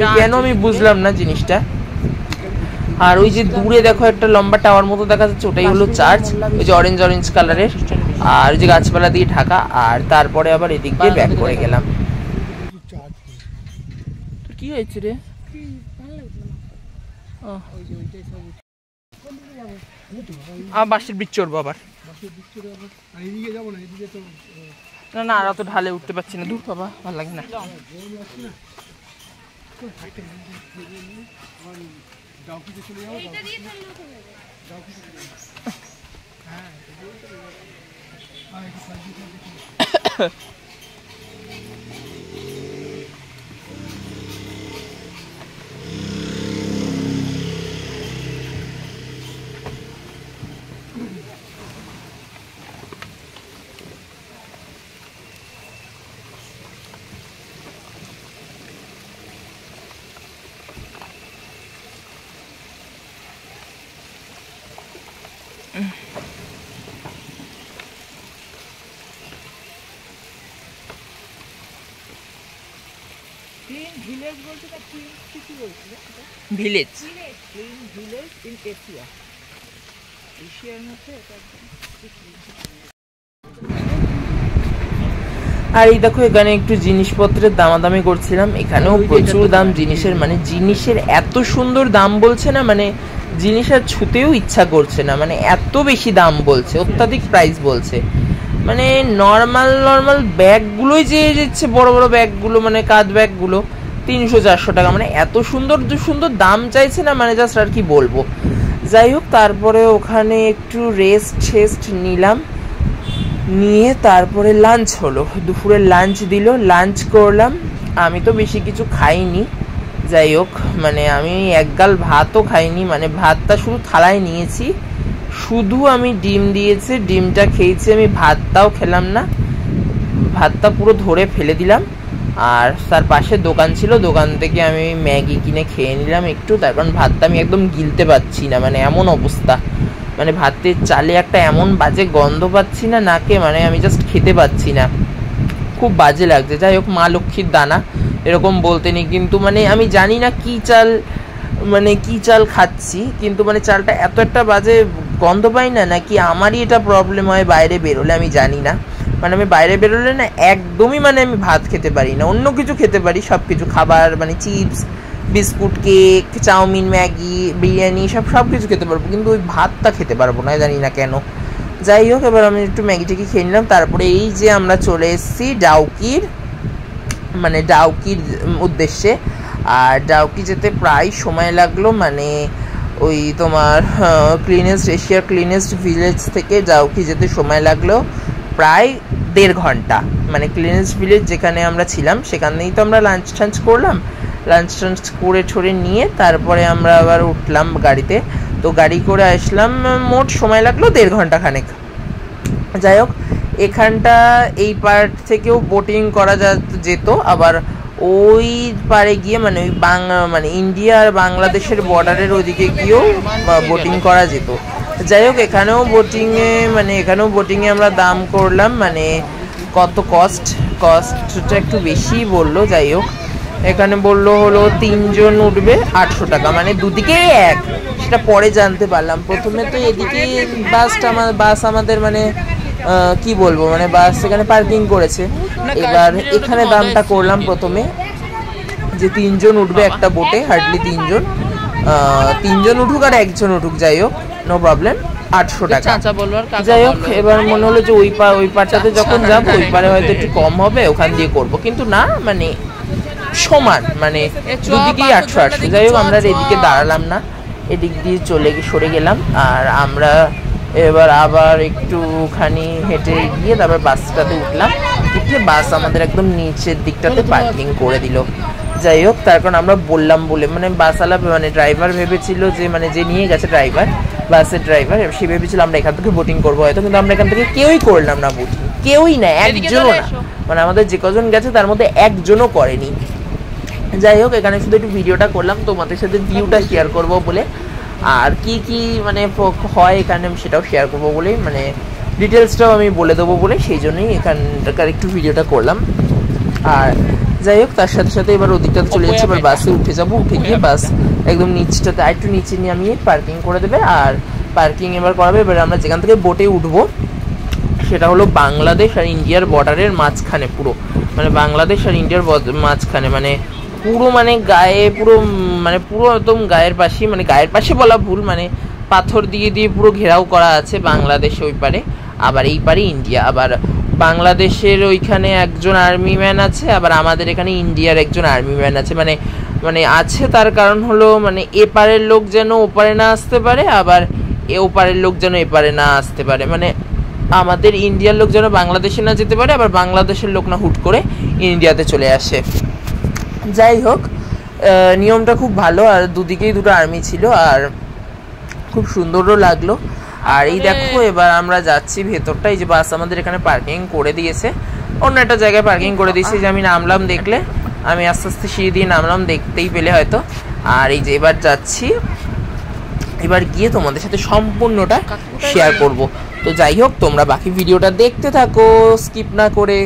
আমি বুঝলাম না জিনিসটা। আর ওই যে দূরে দেখো একটা লম্বা টাওয়ার মতো দেখা যাচ্ছে, ওটাই হলো চার্চ, ওই যে অরেঞ্জ কালারের, আর ওই যে গাছপালা দিয়ে ঢাকা। আর তারপরে আবার এদিক দিয়ে ব্যাক করে গেলাম। কি হয়েছে রে? বাঁশের বীজ চড়বো আবার। না আর অত ঢালে উঠতে পারছি না, দূর বাবা, ভালো লাগে না। ভিলেজ ইন এশিয়া, এশিয়ার মধ্যে। আর এই দেখো এখানে একটু জিনিসপত্রের দামাদামি করছিলাম, এখানেও প্রচুর দাম জিনিসের, মানে জিনিসের এত সুন্দর দাম বলছে না, মানে জিনিস আর ছুতেও ইচ্ছা করছে না, মানে এত বেশি দাম বলছে, অত্যাধিক প্রাইস বলছে। মানে নর্মাল ব্যাগগুলোই যে যাচ্ছে, বড় বড় ব্যাগগুলো, মানে কাঁধ ব্যাগগুলো 300-400 টাকা, মানে এত সুন্দর দাম চাইছে না, মানে জাস্ট আর কি বলবো। যাই হোক, তারপরে ওখানে একটু রেস্ট নিলাম, নিয়ে তারপরে লাঞ্চ হলো, দুপুরে লাঞ্চ দিল, লাঞ্চ করলাম। আমি তো বেশি কিছু খাইনি, যাই হোক, মানে আমি এক গাল ভাতও খাইনি, মানে ভাতটা শুধু থালায় নিয়েছি, শুধু আমি ডিম দিয়েছে, ডিমটা খেয়েছি আমি, ভাতটাও খেলাম না, ভাতটা পুরো ধরে ফেলে দিলাম। আর তার পাশে দোকান ছিল, দোকান থেকে আমি ম্যাগি কিনে খেয়ে নিলাম একটু, তার কারণ ভাতটা আমি একদম গিলতে পারছি না, মানে এমন অবস্থা, মানে ভাতের চালে একটা এমন বাজে গন্ধ পাচ্ছি না নাকে, মানে আমি জাস্ট খেতে পাচ্ছি না, খুব বাজে লাগছে। যাই হোক, মা লক্ষ্মীর দানা এরকম বলতে নেই, কিন্তু মানে আমি জানি না কি চাল খাচ্ছি, কিন্তু মানে চালটা এত একটা বাজে গন্ধ পাই না, নাকি আমারই এটা প্রবলেম হয় বাইরে বেরোলে, আমি জানি না। মানে আমি বাইরে বেরোলে না একদমই, মানে আমি ভাত খেতে পারি না, অন্য কিছু খেতে পারি, সব কিছু খাবার, মানে chips, biscuit, cake, chowmein, Maggi, biryani, সব কিছু খেতে পারবো, কিন্তু ওই ভাতটা খেতে পারবো না, জানি না কেন। যাই হোক, এবার আমি একটু ম্যাগি ট্যাগি খেয়ে নিলাম। তারপরে এই যে আমরা চলে এসেছি ডাউকির উদ্দেশ্যে। আর ডাউকি যেতে প্রায় সময় লাগলো, মানে ওই তোমার এশিয়ার ক্লিনেস্ট ভিলেজ থেকে ডাউকি যেতে সময় লাগলো প্রায় 1.5 ঘন্টা। মানে ক্লিনেস্ট ভিলেজ যেখানে আমরা ছিলাম সেখানেই তো আমরা লাঞ্চ টাঞ্চ করলাম, লাঞ্চ টাঞ্চ করে ঠরে নিয়ে তারপরে আমরা আবার উঠলাম গাড়িতে, তো গাড়ি করে আসলাম, মোট সময় লাগলো 1.5 ঘন্টা খানেক। যাই হোক, এখানটা এই পার্ট থেকেও বোটিং করা যেত, আবার ওই পারে গিয়ে মানে ওই মানে ইন্ডিয়া আর বাংলাদেশের বর্ডারের ওদিকে গিয়েও বোটিং করা যেত। যাই হোক, এখানেও বোটিংয়ে আমরা দাম করলাম, মানে কত কস্টটা একটু বেশিই বললো। যাই হোক, এখানে বললো হলো 3 জন উঠবে 800 টাকা, মানে দুদিকে এক, সেটা পরে জানতে পারলাম। প্রথমে তো এদিকে বাস আমাদের মানে কি বলবো, মানে বাস এখানে পার্কিং করেছে, এবার এখানে দামটা করলাম প্রথমে যে 3 জন উঠবে একটা বোটে, হার্ডলি 3 জন উঠুক আর 1 জন উঠুক, যাই হোক নো প্রবলেম, 800 টাকা। যাই হোক, এবার মনে হলো যে ওই পারটাতে যখন যাবো ওই পারে হয়তো একটু কম হবে, ওখান দিয়ে করবো, কিন্তু না, মানে সমান, মানে দুদিকেই 800। যাই হোক, আমরা এদিকে দাঁড়ালাম না, এদিক দিয়ে সরে গেলাম। আর আমরা এবার আবার একটুখানি হেঁটে গিয়ে তারপর বাসটাতে উঠলাম, বাস আমাদের একদম নিচের দিকটাতে পার্কিং করে দিল। যাই হোক, তার কারণ আমরা বললাম বলে মানে বাসওয়ালা মানে ড্রাইভার ভেবেছিল যে মানে যে নিয়ে গেছে ড্রাইভার, বাসের ড্রাইভার, সে ভেবেছিল আমরা এখান থেকে বোটিং করবো হয়তো, কিন্তু আমরা এখান থেকে কেউই করলাম না বোটিং, কেউই না, একজনও না, মানে আমাদের যে কজন গেছে তার মধ্যে একজনও করেনি। যাই হোক, এখানে শুধু একটু ভিডিওটা করলাম তোমাদের সাথে, ভিউটা শেয়ার করব বলে, আর কি কি মানে হয় এখানে সেটাও শেয়ার করব বলে, মানে ডিটেলসটাও আমি বলে দেবো বলে সেই জন্যই এখানকার একটু ভিডিওটা করলাম। আর যাই হোক, তার সাথে সাথে এবার ওদিকটাতে চলে যাচ্ছে, এবার বাসে উঠে যাবো, উঠে গিয়ে বাস একদম নিচটাতে আরেকটু নিচে নিয়ে আমি পার্কিং করে দেবে, আর পার্কিং এবার করাবে। এবার আমরা যেখান থেকে বোটে উঠবো সেটা হলো বাংলাদেশ আর ইন্ডিয়ার বর্ডারের মাঝখানে, পুরো মানে বাংলাদেশ আর ইন্ডিয়ার মাঝখানে, মানে পুরো মানে গায়ে পুরো মানে পুরো একদম গায়ের পাশেই, মানে গায়ের পাশে বলা ভুল, মানে পাথর দিয়ে দিয়ে পুরো ঘেরাও করা আছে বাংলাদেশ ওই পারে, আবার এই পারে ইন্ডিয়া। আবার বাংলাদেশের ওইখানে একজন আর্মি ম্যান আছে, আবার আমাদের এখানে ইন্ডিয়ার একজন আর্মি ম্যান আছে, মানে মানে আছে তার কারণ হলো মানে এপারের লোক যেন ওপারে না আসতে পারে, আবার ওপারের লোক যেন এপারে না আসতে পারে, মানে আমাদের ইন্ডিয়ার লোক যেন বাংলাদেশে না যেতে পারে, আবার বাংলাদেশের লোক না হুট করে ইন্ডিয়াতে চলে আসে। যাই হোক, নিয়মটা খুব ভালো, আর দুদিকেই দুটো আর্মি ছিল, আর খুব সুন্দরও লাগলো। আর এই দেখো এবার আমরা যাচ্ছি ভেতরটা, এই যে বাস আমাদের এখানে পার্কিং করে দিয়েছে, অন্য একটা জায়গায় পার্কিং করে দিয়েছে, যে আমি নামলাম, দেখলে আমি আস্তে আস্তে সিঁড়ি দিয়ে নামলাম, দেখতেই পেলে হয়তো। আর এই যে এবার যাচ্ছি, এবার গিয়ে তোমাদের সাথে সম্পূর্ণটা শেয়ার করব। তো যাই হোক, তোমরা বাকি ভিডিওটা দেখতে থাকো স্কিপ না করে।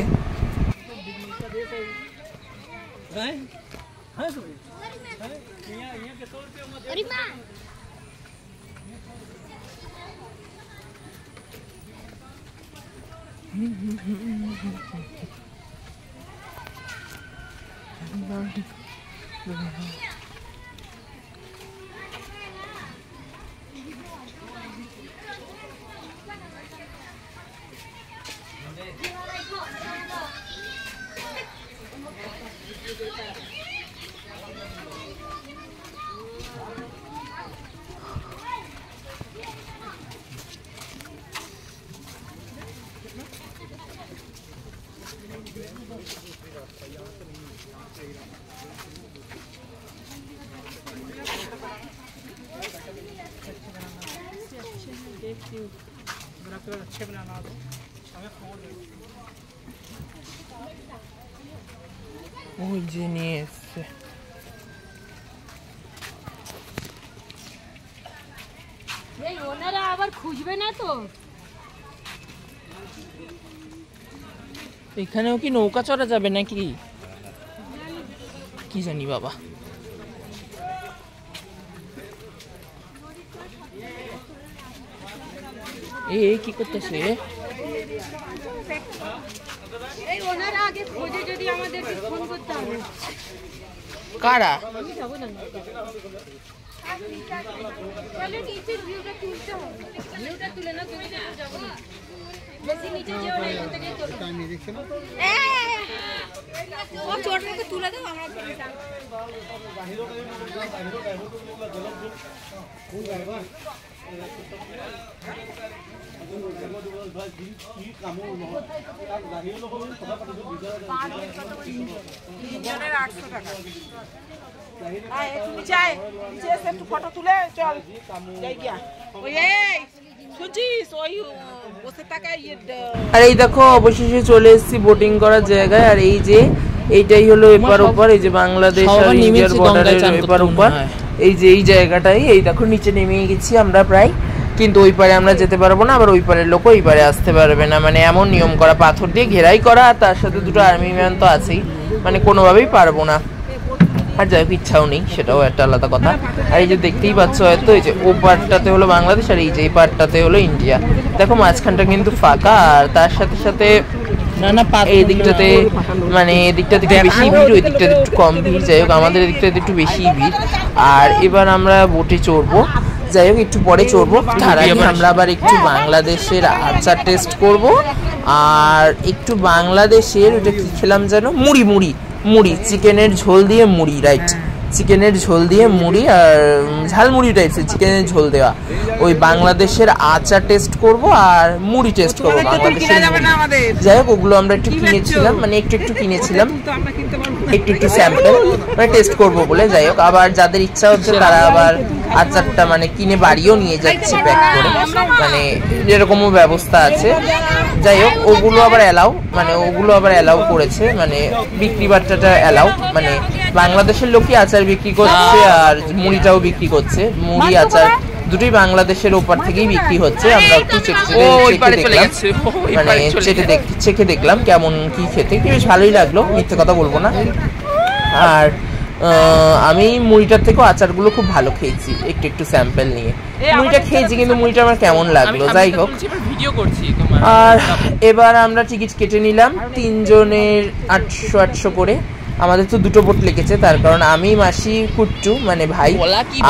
ওই যে নিয়ে এসছে, ওনারা আবার খুঁজবে না তো। এখানেও কি নৌকা চড়া যাবে নাকি কি জানি বাবা। এই কি করতেছে? এই ওনারা আগে খোঁজে, যদি আমাদেরকে ফোন করতে হবে। কারা? আমি যাব না। চলো নিচের ভিউটা তুলতে হবে। ভিউটা তুলে না, তুমি যাবো না। বেশি নিচে যেও না, এখান থেকে চলো। টাইম দেখছ না? ও চোরটাকে তুলে দাও, আমরা তিনজনের 800 টাকা। তুমি চাই নিচে এসে একটু ফটো তুলে চল যাই গিয়া। ওই শুনছিস, ওই বসে টাকায়। আর এই দেখো অবশেষে চলে এসেছি বোটিং করার জায়গায়, আর এই যে এইটাই হলো এপার ওপার, এই যে বাংলাদেশ আর ইন্ডিয়ার বর্ডারের এপার ওপার, এই যে এই জায়গাটাই, এই দেখো নিচে নেমে গেছি আমরা প্রায়, কিন্তু ওই পারে আমরা যেতে পারবো না, আবার ওই পারের লোক ওই পারে আসতে পারবে না, মানে এমন নিয়ম করা, পাথর দিয়ে ঘেরাই করা, আর তার সাথে দুটো আর্মি ম্যান তো আছেই, মানে কোনোভাবেই পারবো না। আর যাই হোক, ইচ্ছাও নেই, সেটাও একটা আলাদা কথা। আর এই যে দেখতেই পাচ্ছ হয়তো, এই যে ও পারটাতে হলো বাংলাদেশ, আর এই যে এই পারটাতে হলো ইন্ডিয়া। দেখো মাঝখানটা কিন্তু ফাঁকা, আর তার সাথে সাথে এই দিকটাতে মানে এদিকটাতে একটু বেশি ভিড়, ওই দিকটাতে একটু কম ভিড়। যাই হোক, আমাদের এদিকটাতে একটু বেশি ভিড়। আর এবার আমরা বোটে চড়বো, যাই হোক একটু পরে চড়বো। তার আগে আমরা আবার একটু বাংলাদেশের আচার টেস্ট করব, আর একটু বাংলাদেশের ওটা কি খেলাম যেন, মুড়ি চিকেনের ঝোল দিয়ে মুড়ি, রাইট, চিকেনের ঝোল দিয়ে মুড়ি আর ঝালমুড়ি টাইপসের চিকেনের ঝোল দেওয়া। ওই বাংলাদেশের আচার টেস্ট করব আর মুড়ি টেস্ট করবো বাংলাদেশের। যাই হোক ওগুলো আমরা একটু কিনেছিলাম, মানে একটু কিনেছিলাম, একটু স্যাম্পল মানে টেস্ট করব বলে। যাই হোক আবার যাদের ইচ্ছা হচ্ছে তারা আবার আচারটা মানে কিনে বাড়িও নিয়ে যাচ্ছে প্যাক করে, মানে এরকমও ব্যবস্থা আছে। যাই হোক ওগুলো আবার অ্যালাউ করেছে, মানে বিক্রি বাট্টাটা অ্যালাউ, মানে বাংলাদেশের লোকই আচার বিক্রি করছে আর মুড়িটাও বিক্রি করছে। মুড়ি আচার দুটোই বাংলাদেশের ওপার থেকেই বিক্রি হচ্ছে। আমরা একটু চেখে দেখলাম কেমন কি খেতে, কি বেশ ভালোই লাগলো, মিথ্যে কথা বলবো না। আর আমি মুড়িটার থেকেও আচারগুলো খুব ভালো খেয়েছি, একটু স্যাম্পল নিয়ে মুড়িটা খেয়েছি, কিন্তু মুড়িটা আমার কেমন লাগলো। যাই হোক আর এবার আমরা টিকিট কেটে নিলাম, 3 জনের 800 করে। আমাদের তো 2টো বোট লেগেছে, তার কারণ আমি মাসি কুট্টু মানে ভাই,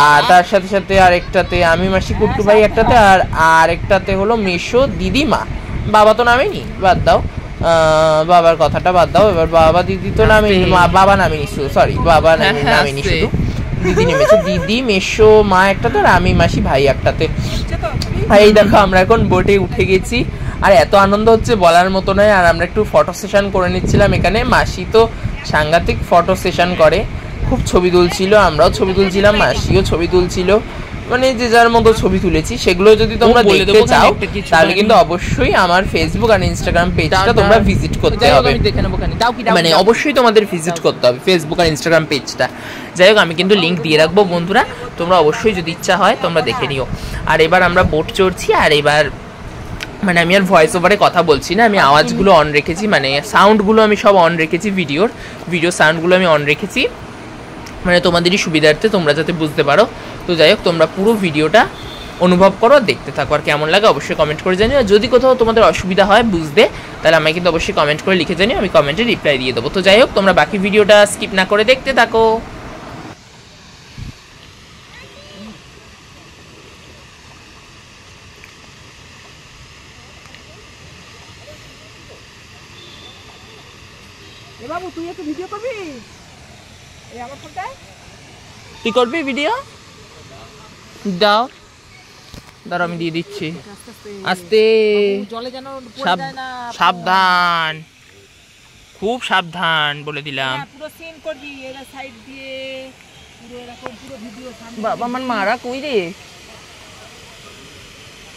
আর তার সাথে সাথে আরেকটাতে আমি মাসি কুট্টু ভাই একটাতে, আর আরেকটাতে হলো মেশো দিদিমা। বাবা তো নামেনি, বাদ দাও, বাবার কথাটা বাদ দাও। এবার বাবা দিদি তো নামেনি, বাবা নামেনি, সরি বাবা নামেনি, শুধু দিদি নেমেছে। দিদি মেশো মা একটাতে আর আমি মাসি ভাই একটাতে। এই দেখো আমরা এখন বোটে উঠে গেছি, আর এত আনন্দ হচ্ছে বলার মতো নয়। আর আমরা একটু ফটো সেশন করে নিচ্ছিলাম এখানে। মাসি তো সাংঘাতিক ফটো সেশন করে, খুব ছবি তুলছিল, আমরাও ছবি তুলছিলাম, মাসিও ছবি তুলছিল, মানে যে যার মতো ছবি তুলেছি। সেগুলো যদি তোমরা দেখতে চাও তাহলে কিন্তু অবশ্যই আমার ফেসবুক আর ইনস্টাগ্রাম পেজটা তোমরা ভিজিট করতে হবে, মানে অবশ্যই তোমাদের ভিজিট করতে হবে ফেসবুক আর ইনস্টাগ্রাম পেজটা। যাই হোক আমি কিন্তু লিঙ্ক দিয়ে রাখবো বন্ধুরা, তোমরা অবশ্যই যদি ইচ্ছা হয় তোমরা দেখে নিও। আর এবার আমরা বোট চড়ছি, আর এবার মানে আমি আর ভয়েস ওভারে কথা বলছি না, আমি আওয়াজগুলো অন রেখেছি, মানে সাউন্ডগুলো আমি সব অন রেখেছি, ভিডিও সাউন্ডগুলো আমি অন রেখেছি, মানে তোমাদেরই সুবিধার্থে তোমরা যাতে বুঝতে পারো। তো যাই হোক তোমরা পুরো ভিডিওটা অনুভব করো, দেখতে থাকো, আর কেমন লাগে অবশ্যই কমেন্ট করে জানিও। আর যদি কোথাও তোমাদের অসুবিধা হয় বুঝতে, তাহলে আমাকে কিন্তু অবশ্যই কমেন্ট করে লিখে জানিও, আমি কমেন্টে রিপ্লাই দিয়ে দেবো। তো যাই হোক তোমরা বাকি ভিডিওটা স্কিপ না করে দেখতে থাকো। বাবু তুই একটু ভিডিও করবি, এই আমার ফোনটা তুই করবি ভিডিও, দাও দাঁড়া আমি দিয়ে দিচ্ছি, আস্তে জলে যেন সাবধান, খুব সাবধান বলে দিলাম। পুরো সিন করবি, এরা সাইড দিয়ে পুরো এরকম পুরো ভিডিও। বাবা আমার মারা কই রে,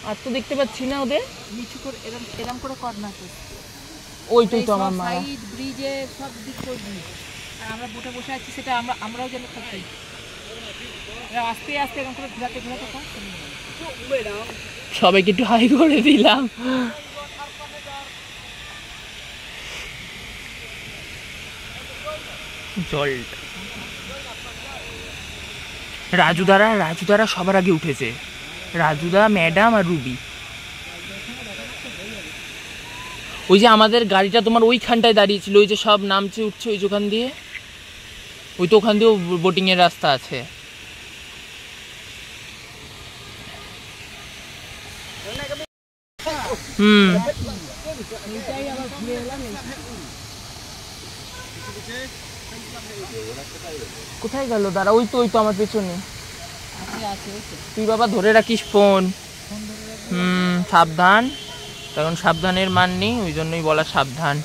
আর তো দেখতে পাচ্ছি না ওদের। নিচু করে এরকম করে কর না, তো ওইটাই তো আমার মারা। সাইড ব্রিজে সব দিক করবি, আর আমরা বোটে বসে আছি সেটা আমরাও যেন থাকি। আস্তে আস্তে এরকম করে ঘোরাতে সবাইকে একটু হাই করে দিলাম। জল রাজুদারা সবার আগে উঠেছে, রাজুদা, ম্যাডাম আর রুবি। ওই যে আমাদের গাড়িটা তোমার ওইখানটায় দাঁড়িয়েছিল, ওই যে সব নামছে উঠছে ওই ওখান দিয়ে, ওই তো ওখান দিয়েও বোটিং এর রাস্তা আছে। কোথায় গেল দাঁড়া, ওই তো আমার পেছনে। তুই বাবা ধরে রাখিস ফোন, সাবধান, কারণ সাবধানের মান নেই, ওই জন্যই বলা সাবধান।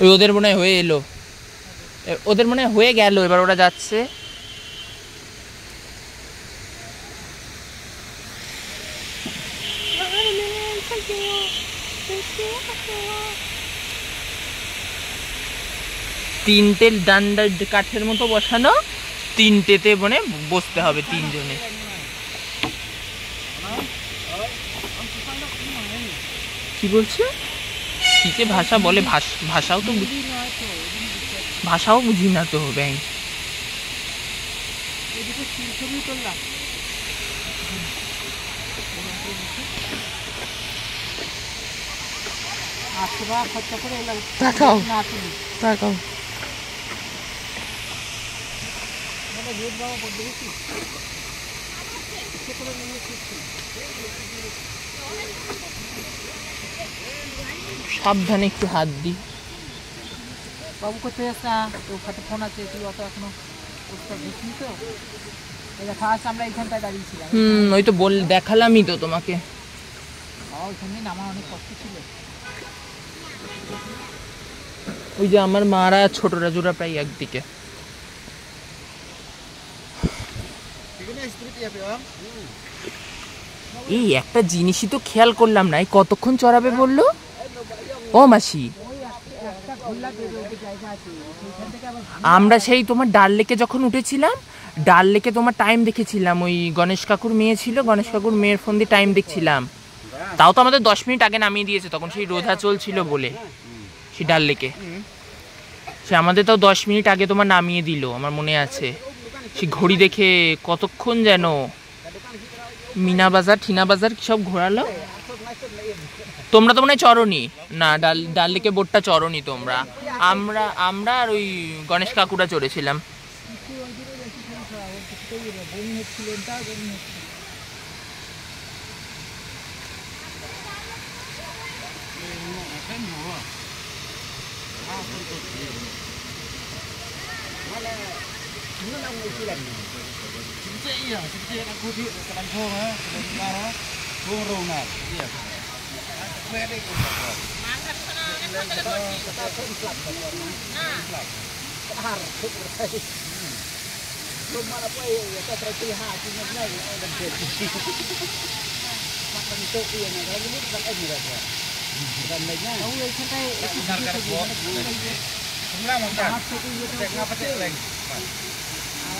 ওই ওদের মনে হয় হয়ে এলো, ওদের মনে হয়ে গেল, এবার ওরা যাচ্ছে। তিনটে ডান্ডা কাঠের মতো বসানো, তিনটেতে মানে বসতে হবে 3 জনে। কি বলছে, কি যে ভাষা বলে, ভাষাও তো ভাষাও বুঝি না তো ব্যাংক। তাকাও তাকাও, সাবধানে একটু হাত দি। বাবু কোথায় যাস না, তোর হাতে ফোন আছে, তুই অত এখনো প্রস্তাব দিসনি তো। এটা ফার্স্ট আমরা এইখানটায় দাঁড়িয়েছিলাম। ওই তো দেখালামই তো তোমাকে। ওইখানে নামা অনেক কষ্ট ছিল। ওই যে আমার মারা ছোট রাজুরা প্রায় একদিকে। এই একটা জিনিসই তো খেয়াল করলাম না, এই কতক্ষণ চড়াবে বললো ও মাসি? আমরা সেই তোমার ডাল লেকে যখন উঠেছিলাম, ডাল লেকে তোমার টাইম দেখেছিলাম, ওই গণেশ কাকুর মেয়ে ছিল, গণেশ কাকুর মেয়ের ফোন দিয়ে টাইম দেখছিলাম। তাও তো আমাদের 10 মিনিট আগে নামিয়ে দিয়েছে, তখন সেই রোধা চলছিল বলে সেই ডাল লেকে। সে আমাদের তাও 10 মিনিট আগে তোমার নামিয়ে দিল, আমার মনে আছে। সে ঘড়ি দেখে কতক্ষণ যেন মিনা বাজার ঠিনা বাজার কি সব ঘোরালো। তোমরা তো মনে হয় চরণী না, ডাল লেকে বোটটা চরণী তোমরা। আমরা আর ওই গণেশ কাকুরা চড়েছিলাম।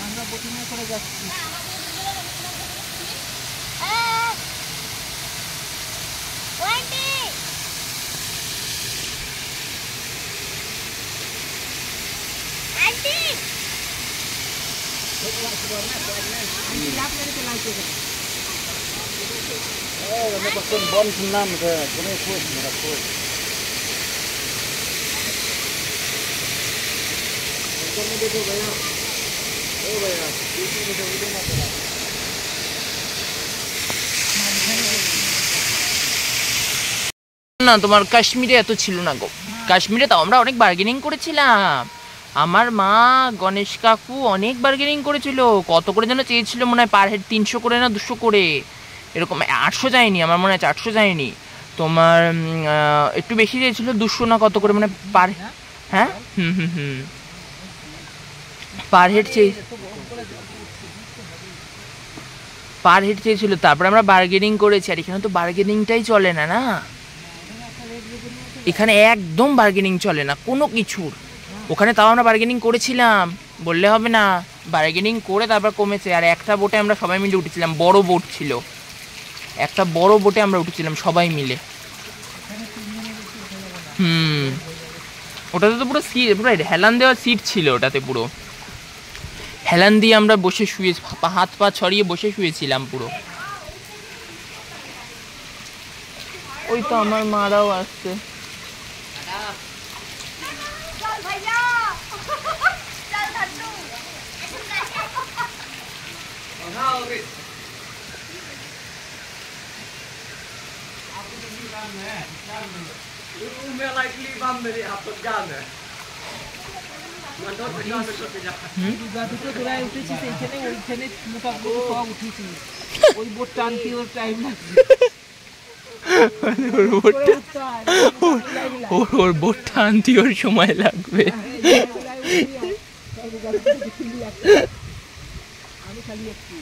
আমরা বোটিংয়ে করে যাচ্ছি। bon senam ke kene kuat merah kuat. Kene dia bayar. Oh bayar. Ini video nak. না তোমার কাশ্মীরে এত ছিল না গো। কাশ্মীরে তাও আমরা অনেক বার্গেনিং করেছিলাম। আমার মা গণেশ কাকু অনেক বার্গেনিং করেছিল, কত করে যেন চেয়েছিল, মনে হয় পার হেড 300 করে না 200 করে এরকম। 800 যায়নি, আমার মনে হয় 400 যায়নি, তোমার একটু বেশি চেয়েছিল, 200 না কত করে মানে পার। হ্যাঁ পার হেড চেয়েছিল। তারপরে আমরা বার্গেনিং করেছি। আর এখানে তো বার্গেনিংটাই চলে না, না এখানে একদম বার্গেনিং চলে না কোনো কিছুর। ওখানে তাও আমরা বার্গেনিং করেছিলাম, বললে হবে না, বার্গেনিং করে তারপর কমেছে। আর একটা বোটে আমরা সবাই মিলে উঠেছিলাম, বড় বোট ছিল, একটা বড় বোটে আমরা উঠেছিলাম সবাই মিলে। ওটাতে তো পুরো সিট, পুরো হেলান দেওয়া সিট ছিল ওটাতে, পুরো হেলান দিয়ে আমরা বসে শুয়ে, হাত পা ছড়িয়ে বসে শুয়েছিলাম পুরো। ওই তো আমার মারাও আসছে। ওই বোট টানতে ওর টাইম লাগছে, ওর বোট টানতে ওর সময় লাগবে। আমি খালি একটু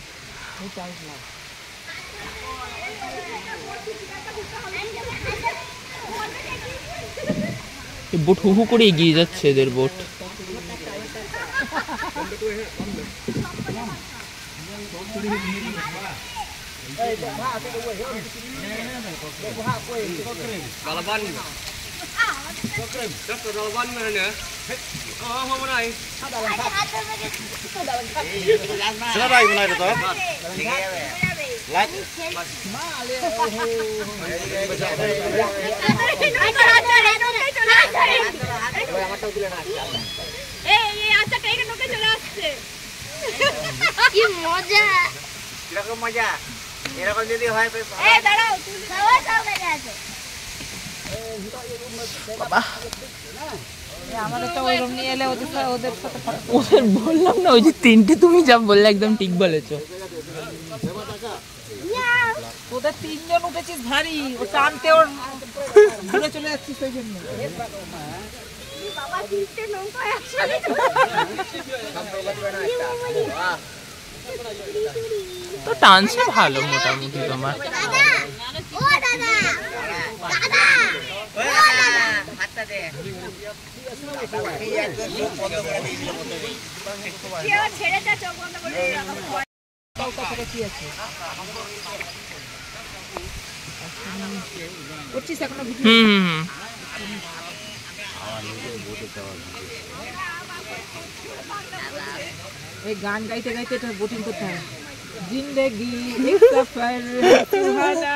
টানলাম। বোট হু হু করে এগিয়ে যাচ্ছে এদের বোট। কি মজা, কিরকম মজা, এরকম যদি হয় দাঁড়াও, সবাই আছে। আমাদের তো ওই রুম নিয়ে এলে ওদের সাথে ওদের বললাম না, ওই যে তিনটে তুমি যা বললে একদম ঠিক বলেছো। ওদের তিনজন উঠেছিস ভারী, ও টানতে ওর ঘুরে চলে যাচ্ছিস ওই জন্য। তো টানছে ভালো মোটামুটি তোমার। এই গান গাইতে গাইতে এটা বোটিং করতে হয়। जिंदगी एक सफर सुहाना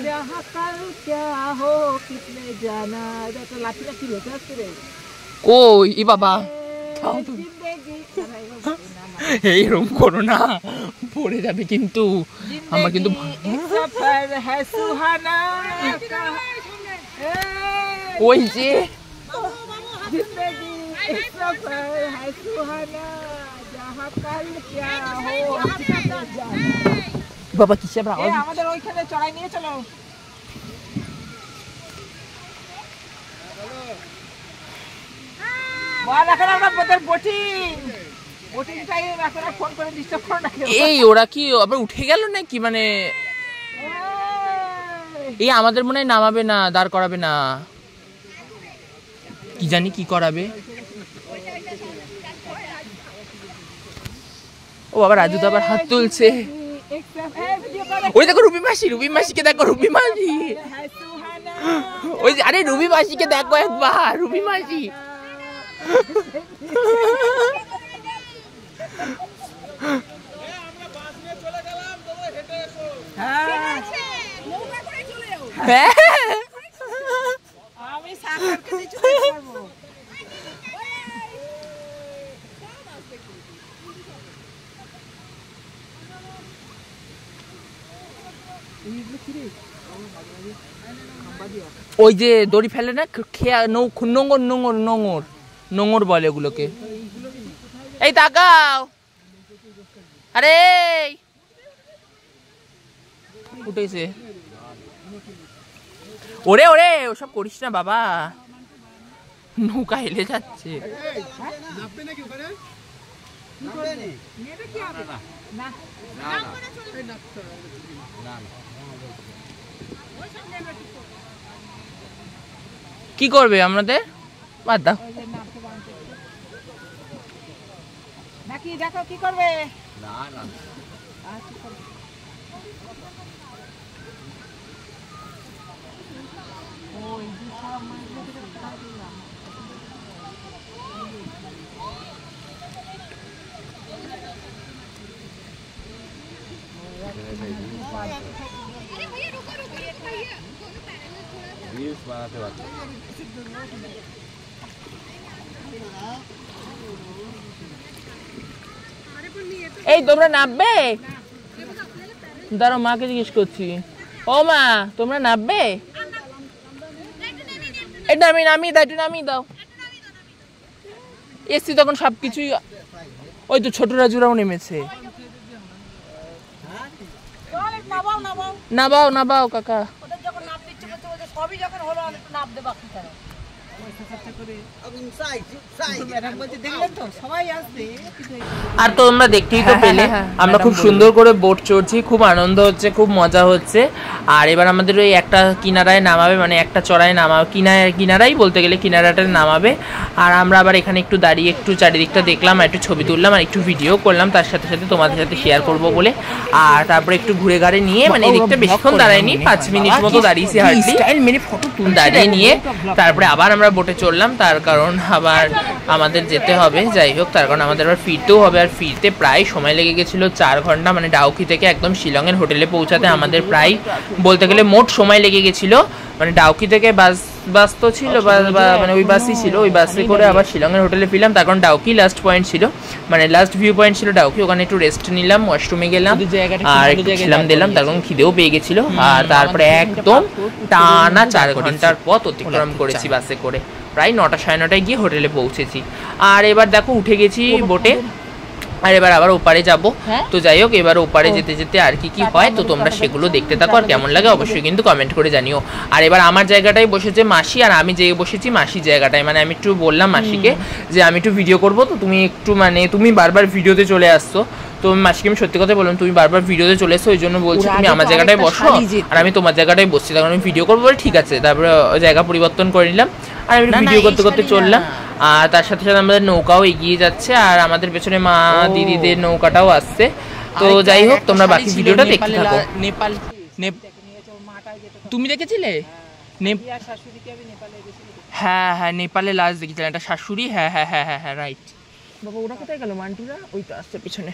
जहाँ कल क्या हो किसने जाना। এটা লাঠি লাঠি লেখা আছে রে। কই ই বাবা, जिंदगी এইরকম করো না, পড়ে যাবে কিন্তু। আমার কিন্তু एक सफर है सुहाना। ওই যে जिंदगी एक सफर है सुहाना जहाँ कल क्या हो किसने जाना। বাবা কিসের আওয়াজ? আমাদের ওইখানে চড়াই নিয়ে চলো। বল এখন আমরা ওদের বোটিং টাইম এখন ফোন করে ডিস্টার্ব করো না। এই ওরা কি আবার উঠে গেল নাকি? মানে এই আমাদের মনে হয় নামাবে না, দাঁড় করাবে না, কি জানি কি করাবে। ও আবার রাজু তো আবার হাত তুলছে। ওই দেখো রুবি মাসি, রুবি মাসিকে দেখো, রুবি মাসি ওই যে, আরে রুবি মাসিকে দেখো একবার, রুবি মাসি। আমি সাকারকে দিয়ে চলে যাবো। ওই যে দড়ি ফেলে না, খেয়া নোংর নোংর নোংর নোংর বলে ওগুলোকে। এই তাকাও, আরে উঠেছে। ওরে ওরে ওসব করিস না বাবা, নৌকা হেলে যাচ্ছে। কি করবে আমাদের? বাদ দাও। নাকি দেখো কি করবে। না না रील्स बनाते वक्त এই তোমরা নামবে? দাঁড়াও মাকে জিজ্ঞেস করছি। ও মা তোমরা নামবে? এটা আমি নামিয়ে দাও, একটু নামিয়ে দাও। এসছি তখন সবকিছুই। ওই তো ছোট রাজুরাও নেমেছে। নাবাও নাবাও কাকা। সবই যখন হলো নাপ দেবা কি করে। আর তো তোমরা দেখতেই তো পেলে আমরা খুব সুন্দর করে বোট চড়ছি, খুব আনন্দ হচ্ছে, খুব মজা হচ্ছে। আর এবার আমাদের ওই একটা কিনারায় নামাবে, মানে একটা চড়ায় নামাবে, কিনারাই বলতে গেলে কিনারাটায় নামাবে। আর আমরা আবার এখানে একটু দাঁড়িয়ে একটু চারিদিকটা দেখলাম, আর একটু ছবি তুললাম, আর একটু ভিডিও করলাম তার সাথে সাথে তোমাদের সাথে শেয়ার করব বলে। আর তারপরে একটু ঘুরে ঘাড়ে নিয়ে, মানে এদিকটা বেশিক্ষণ দাঁড়ায়নি, 5 মিনিট মতো দাঁড়িয়েছি হার্ডলি। দাঁড়িয়ে নিয়ে তারপরে আবার আমরা বোটে চড়লাম, তার কারণ আবার আমাদের যেতে হবে। যাই হোক, তার কারণ আমাদের আবার ফিরতেও হবে। আর ফিরতে প্রায় সময় লেগে গেছিলো 4 ঘন্টা, মানে ডাউকি থেকে একদম শিলংয়ের হোটেলে পৌঁছাতে আমাদের প্রায় বলতে গেলে মোট সময় লেগে গেছিলো। মানে ডাউকি থেকে বাস বাস তো ছিল, মানে ওই বাসই ছিল, ওই বাসে করে আবার শিলংয়ের হোটেলে ফিরলাম। তার কারণ ডাউকি লাস্ট পয়েন্ট ছিল, মানে লাস্ট ভিউ পয়েন্ট ছিল ডাউকি। ওখানে একটু রেস্ট নিলাম, ওয়াশরুমে গেলাম আর একটু খেলাম দিলাম, তার কারণ খিদেও পেয়ে গেছিল। আর তারপরে একদম টানা 4 ঘন্টার পথ অতিক্রম করেছি বাসে করে, প্রায় 9টা সাড়ে 9টায় গিয়ে হোটেলে পৌঁছেছি। আর এবার দেখো উঠে গেছি বোটে, আর এবার আবার ওপারে যাব। তো যাই হোক, এবার ওপারে যেতে যেতে আর কি কি হয় তো তোমরা সেগুলো দেখতে থাকো, আর কেমন লাগে অবশ্যই কিন্তু কমেন্ট করে জানিও। আর এবার আমার জায়গাটায় বসেছে মাসি, আর আমি যেয়ে বসেছি মাসির জায়গাটায়। মানে আমি একটু বললাম মাসিকে যে আমি একটু ভিডিও করবো, তো তুমি একটু মানে তুমি বারবার ভিডিওতে চলে আসছো। তো মাসিকে আমি সত্যি কথা বললাম, তুমি বারবার ভিডিওতে চলে এসো, ওই জন্য বলছি তুমি আমার জায়গাটায় বসো আর আমি তোমার জায়গাটায় বসছি। তখন আমি ভিডিও করবো, ঠিক আছে। তারপরে জায়গা পরিবর্তন করে নিলাম আর আমি ভিডিও করতে করতে চললাম। আর তার সাথে সাথে আমাদের নৌকাও এগিয়ে যাচ্ছে, আর আমাদের পেছনে মা দিদিদের নৌকাটাও আসছে। তো যাই হোক, তোমরা বাকি ভিডিওটা দেখতে থাকো। নেপাল তুমি দেখেছিলে? হ্যাঁ হ্যাঁ, নেপালে লাস্ট দেখেছিলাম একটা শাশুড়ি। হ্যাঁ হ্যাঁ হ্যাঁ হ্যাঁ হ্যাঁ, রাইট। বাবা ওরা কোথায় গেল মান্টুরা? ওই তো আসছে পিছনে।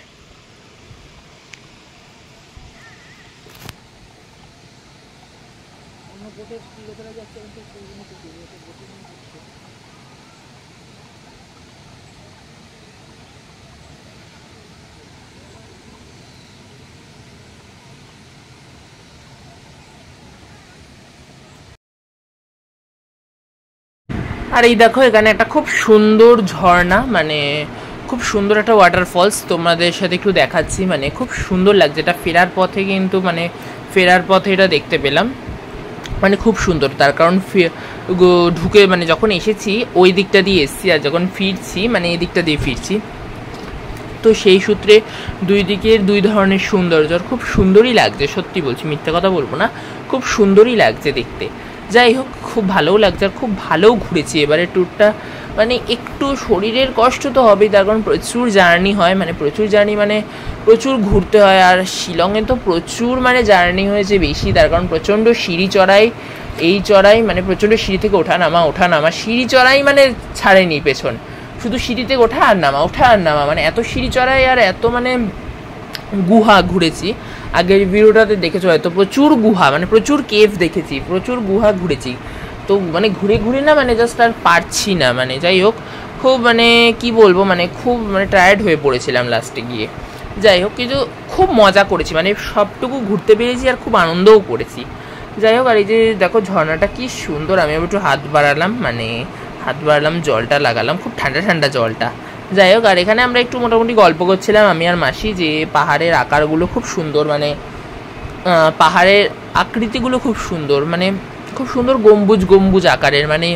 আর এই দেখো এখানে একটা খুব সুন্দর ঝর্ণা, মানে খুব সুন্দর একটা ওয়াটারফলস তোমাদের সাথে একটু দেখাচ্ছি। মানে খুব সুন্দর লাগছে, এটা ফেরার পথে কিন্তু মানে ফেরার পথে এটা দেখতে পেলাম, মানে খুব সুন্দর। তার কারণ ঢুকে মানে যখন এসেছি ওই দিকটা দিয়ে এসেছি, আর যখন ফিরছি মানে এই দিকটা দিয়ে ফিরছি, তো সেই সূত্রে দুই দিকের দুই ধরনের সৌন্দর্য খুব সুন্দরই লাগছে। সত্যি বলছি, মিথ্যা কথা বলবো না, খুব সুন্দরই লাগছে দেখতে। যাই হোক, খুব ভালোও লাগছে আর খুব ভালোও ঘুরেছি এবারে ট্যুরটা। মানে একটু শরীরের কষ্ট তো হবেই, তার কারণ প্রচুর জার্নি হয়, মানে প্রচুর জার্নি মানে প্রচুর ঘুরতে হয়। আর শিলংয়ে তো প্রচুর মানে জার্নি হয়েছে বেশি, তার কারণ প্রচণ্ড সিঁড়ি চড়াই, এই চড়াই, মানে প্রচণ্ড সিঁড়ি থেকে ওঠা নামা, সিঁড়ি চড়াই মানে ছাড়েনি পেছন, শুধু সিঁড়িতে ওঠা আর নামা, মানে এত সিঁড়ি চড়াই আর এত মানে গুহা ঘুরেছি। আগের ভিডিওটাতে দেখেছো হয়তো, প্রচুর গুহা, মানে প্রচুর কেভ দেখেছি, প্রচুর গুহা ঘুরেছি। তো মানে ঘুরে ঘুরে না মানে জাস্ট আর পারছি না। মানে যাই হোক, খুব মানে কি বলবো, মানে খুব মানে টায়ার্ড হয়ে পড়েছিলাম লাস্টে গিয়ে। যাই হোক, কিন্তু খুব মজা করেছি, মানে সবটুকু ঘুরতে পেরেছি আর খুব আনন্দও করেছি। যাই হোক, আর এই যে দেখো ঝর্ণাটা কি সুন্দর, আমি একটু হাত বাড়ালাম, জলটা লাগালাম, খুব ঠান্ডা ঠান্ডা জলটা। যাই হোক, আর এখানে আমরা একটু মোটামুটি গল্প করছিলাম আমি আর মাসি, যে পাহাড়ের আকারগুলো খুব সুন্দর, মানে পাহাড়ের আকৃতিগুলো খুব সুন্দর, মানে খুব সুন্দর গম্বুজ আকারের, মানে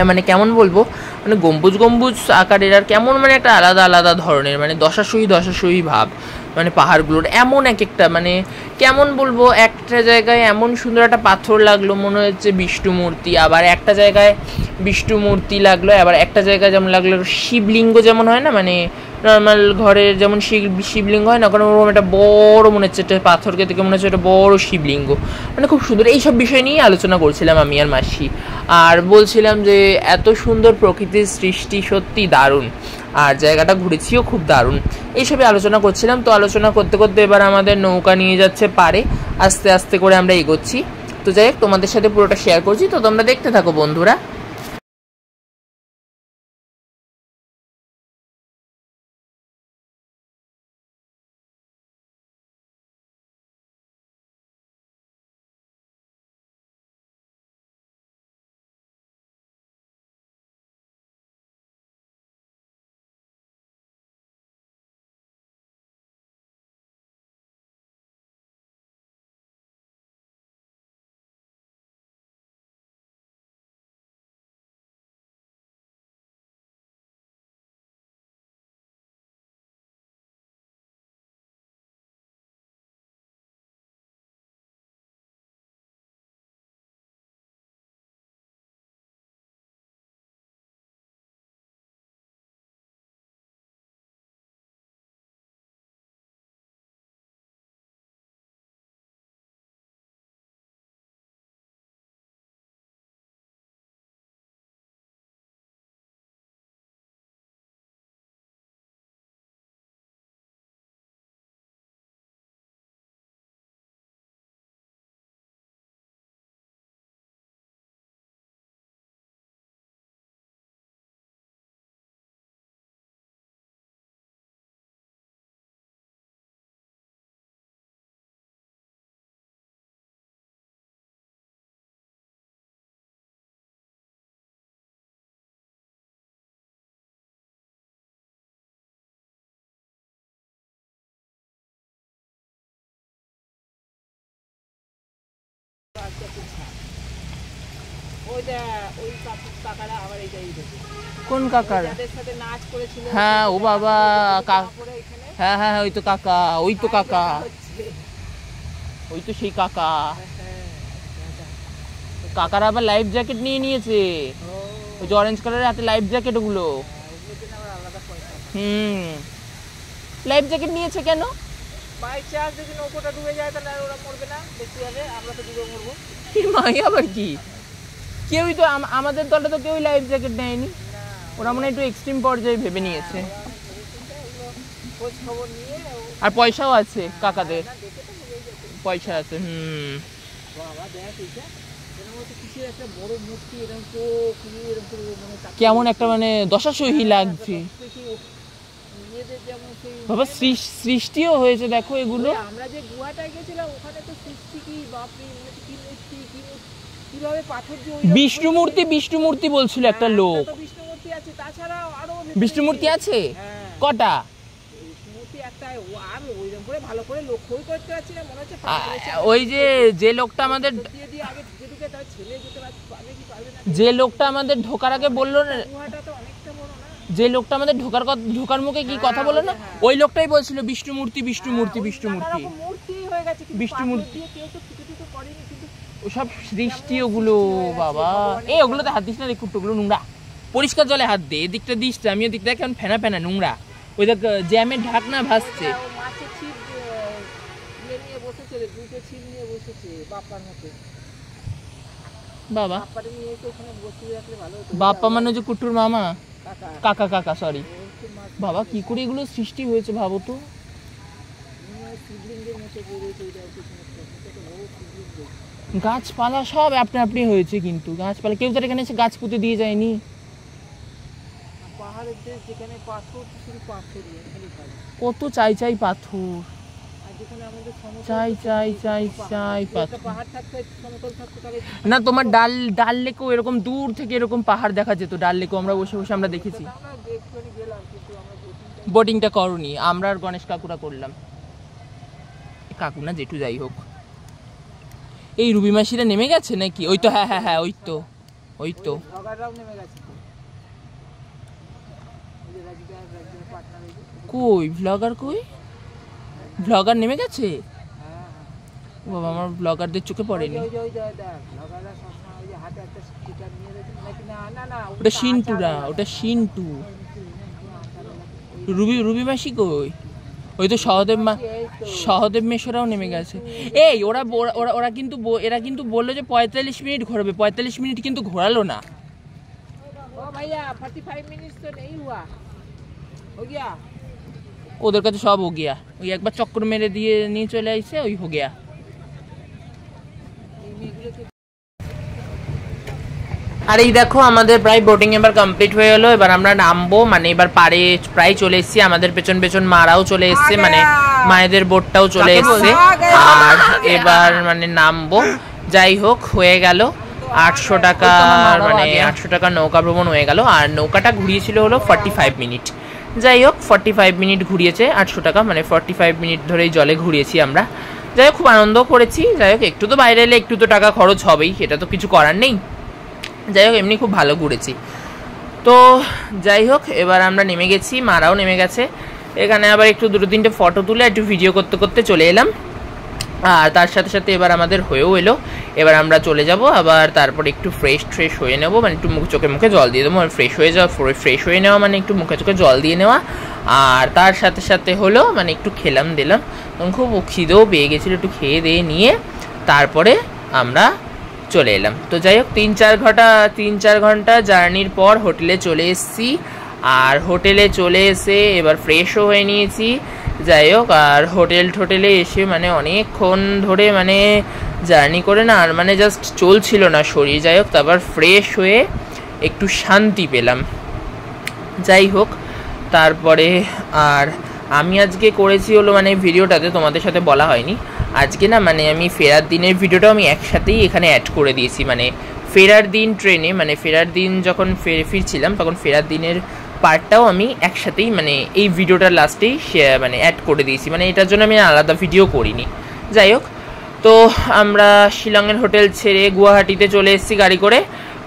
মানে কেমন বলবো, মানে গম্বুজ আকারের, আর কেমন মানে একটা আলাদা ধরনের, মানে দশাসই ভাব, মানে পাহাড়গুলোর এমন এক একটা, মানে কেমন বলবো, একটা জায়গায় এমন সুন্দর একটা পাথর লাগলো মনে হচ্ছে বিষ্ণু মূর্তি, আবার একটা জায়গায় বিষ্ণু মূর্তি লাগলো, আবার একটা জায়গায় যেমন লাগলো শিবলিঙ্গ, যেমন হয় না মানে নর্মাল ঘরের যেমন শিবলিঙ্গ হয় না, ওখানে ওরকম একটা বড় মনে হচ্ছে একটা পাথরকে থেকে মনে হচ্ছে একটা বড় শিবলিঙ্গ, মানে খুব সুন্দর। এইসব বিষয় নিয়ে আলোচনা করছিলাম আমি আর মাসি, আর বলছিলাম যে এত সুন্দর প্রকৃতির সৃষ্টি, সত্যি দারুণ, আর জায়গাটা ঘুরেছিও খুব দারুণ, এইসবই আলোচনা করছিলাম। তো আলোচনা করতে করতে এবার আমাদের নৌকা নিয়ে যাচ্ছে পারে, আস্তে আস্তে করে আমরা এগোচ্ছি। তো যাই হোক, তোমাদের সাথে পুরোটা শেয়ার করছি, তো তোমরা দেখতে থাকো বন্ধুরা। ওইটা ওই কাকারা আবার এইটাই দেখে কোন কাকার? যাদের সাথে নাচ করেছিল। হ্যাঁ ও বাবা, পরে এখানে হ্যাঁ হ্যাঁ ওই তো কাকা, ওই তো কাকা, ওই তো সেই কাকা। কাকারা আবার লাইফ জ্যাকেট নিয়ে নিয়েছে, ওই যে অরেঞ্জ কালারের হাতে লাইফ জ্যাকেট ওগুলো। লাইফ জ্যাকেট নিয়েছে কেন? বাই চান্স যদি নৌকোটা ডুবে যায় তাহলে আর ওরা মরবে না, বেশি হবে, আমরা তো ডুবে মরবো। কি মাই আবার কি, কেউই তো আমাদের দলে তো কেউই লাইফ জ্যাকেট নেয়নি, ওরা মনে হয় একটু এক্সট্রিম পর্যায়ে ভেবে নিয়েছে। খোঁজ খবর নিয়ে আর পয়সাও আছে কাকাদের, পয়সা আছে। বাবা দেখ এইটা এরকম হচ্ছে কিছু একটা বড় মূর্তি, এরকম চোখ নিয়ে এরকম করে মানে কেমন একটা মানে দশাসহি লাগছে নিজেদের যেমন সেই বাবা, সৃষ্টিও হয়েছে দেখো এগুলো। আমরা যে গুহাটায় গেছিলাম ওখানে তো সৃষ্টি কি বাপরে, কি মূর্তি কিভাবে পাথর দিয়ে ওই বিষ্ণু মূর্তি, বিষ্ণু মূর্তি বলছিল একটা লোক। বিষ্ণু মূর্তি আছে, তাছাড়াও আরো বিষ্ণু মূর্তি আছে হ্যাঁ কটা? বিষ্ণু মূর্তি একটা, আর ওইরকম করে ভালো করে লক্ষ্যই করতে পারছি না, মনে হচ্ছে ওই যে লোকটা আমাদের দিয়ে দিয়ে আগে যেটুকু তার ছেলে যেতে পারবে কি পারবে না, যে লোকটা আমাদের ঢোকার আগে বললো না, গুহাটা তো অনেকটা বড় না, যে লোকটা আমাদের ঢোকার মুখে কি কথা বললো না, ওই লোকটাই বলছিল বিষ্ণু মূর্তি, বিষ্ণু মূর্তি, বিষ্ণু মূর্তি, মূর্তি হয়ে গেছে, বিষ্ণু মূর্তি। কেউ তো কিছু করেনি, কিন্তু ওসব সৃষ্টি ওগুলো বাবা। এই ওগুলোতে হাত দিস না, দেখুন ওগুলো নোংরা, পরিষ্কার জলে হাত দে, এদিকটা দিস না, আমি ওদিকটা কেমন ফেনা ফেনা নোংরা, ওই দেখ জ্যামের ঢাকনা ভাসছে। মাছের ছিপ নিয়ে বসেছে, দুটো ছিপ নিয়ে বসেছে বাপ্পার মতো, বাবা বাপ্পারে নিয়ে এসে ওখানে বসে রাখলে ভালো হতো। বাপ্পা মানে যে কুটুর মামা, কাকা কাকা সরি বাবা, কি করে এগুলো সৃষ্টি হয়েছে ভাবো তো। শিবলিঙ্গের মতো বেরিয়েছে, ওইটা বড় শিবলিঙ্গ, গাছপালা সব আপনি আপনি হয়েছে, কিন্তু গাছপালা কেউ তো এখানে এসে গাছ পুঁতে দিয়ে যায়নি। পাহাড়ের দেশ, যেখানে পাথর শুধু পাথরই, খালি পাথর, কত চাই পাথর, আর যেখানে আমাদের সমতল চাই পাথর। পাহাড় থাকতো, সমতল থাকতো, তাহলে না তোমার ডাল লেকেও এরকম দূর থেকে এরকম পাহাড় দেখা যেত, ডাল লেকেও আমরা বসে বসে আমরা দেখেছি। আমরা একটুখানি গেলাম, কিন্তু আমরা বোটিংটা করনি, আমরা আর গণেশ কাকুরা করলাম, কাকু না জেঠু যাই হোক। এই রুবি মাসিরা নেমে গেছে নাকি? ওই তো হ্যাঁ হ্যাঁ হ্যাঁ ওই তো ভগাররাও নেমে গেছে, রাজীবের পার্টনার কই ব্লগার, কই ব্লগার নেমে গেছে? ও বাবা, আমার ব্লগারদের চোখে পড়েনি। ওটা সিন্টুরা, ওটা সিন্টু। রুবি মাসি কই? ওই তো সহদেব মেশরাও নেমে গেছে। এই ওরা কিন্তু এরা কিন্তু বললো যে 45 মিনিট ঘোরাবে, 45 মিনিট কিন্তু ঘোরালো না। ওদের কাছে সব হো গিয়া, ওই একবার চক্কর মেরে দিয়ে নিয়ে চলে আইছে, ওই হো গিয়া। আর এই দেখো আমাদের প্রায় বোটিং এবার কমপ্লিট হয়ে গেলো, এবার আমরা নামবো, মানে এবার পাড়ে প্রায় চলে এসেছি, আমাদের পেছন পেছন মারাও চলে এসছে, মানে মায়েদের বোটটাও চলে এসছে, আর এবার মানে নামবো। যাই হোক হয়ে গেল 800 টাকা, মানে 800 টাকা নৌকা ভ্রমণ হয়ে গেল, আর নৌকাটা ঘুরিয়েছিল হলো 45 মিনিট। যাই হোক 45 মিনিট ঘুরিয়েছে 800 টাকা, মানে 45 মিনিট ধরেই জলে ঘুরিয়েছি আমরা। যাই হোক খুব আনন্দ করেছি। যাই হোক একটু তো বাইরে এলে একটু তো টাকা খরচ হবেই, সেটা তো কিছু করার নেই। যাই হোক এমনি খুব ভালো ঘুরেছি। তো যাই হোক এবার আমরা নেমে গেছি, মারাও নেমে গেছে। এখানে আবার একটু 2-3টে ফটো তুলে একটু ভিডিও করতে করতে চলে এলাম, আর তার সাথে সাথে এবার আমাদের হয়েও এলো। এবার আমরা চলে যাব আবার, তারপর একটু ফ্রেশ হয়ে নেবো, মানে একটু চোখে মুখে জল দিয়ে দেবো, ফ্রেশ হয়ে নেওয়া মানে একটু মুখে চোখে জল দিয়ে নেওয়া, আর তার সাথে সাথে হলো মানে একটু খেলাম দিলাম, তখন খুব খিদেও পেয়ে গেছিলো, একটু খেয়ে দিয়ে নিয়ে তারপরে আমরা চলে এলাম। তো যাই হোক 3-4 ঘন্টা জার্নির পর হোটেলে চলে এসেছি, আর হোটেলে চলে এসে এবার ফ্রেশও হয়ে নিয়েছি। যাই হোক আর হোটেলে এসে মানে অনেকক্ষণ ধরে মানে জার্নি করে না, আর মানে জাস্ট চলছিল না শরীর। যাই হোক তারপর ফ্রেশ হয়ে একটু শান্তি পেলাম। যাই হোক তারপরে আর আমি আজকে করেছি হলো মানে ভিডিওটাতে তোমাদের সাথে বলা হয়নি আজকে না, মানে আমি ফেরার দিনের ভিডিওটাও আমি একসাথেই এখানে অ্যাড করে দিয়েছি। মানে ফেরার দিন ট্রেনে, মানে ফেরার দিন যখন ফিরছিলাম তখন ফেরার দিনের পার্টটাও আমি একসাথেই মানে এই ভিডিওটার লাস্টেই মানে অ্যাড করে দিয়েছি, মানে এটার জন্য আমি আলাদা ভিডিও করিনি। যাই হোক তো আমরা শিলংয়ের হোটেল ছেড়ে গুয়াহাটিতে চলে এসেছি গাড়ি করে।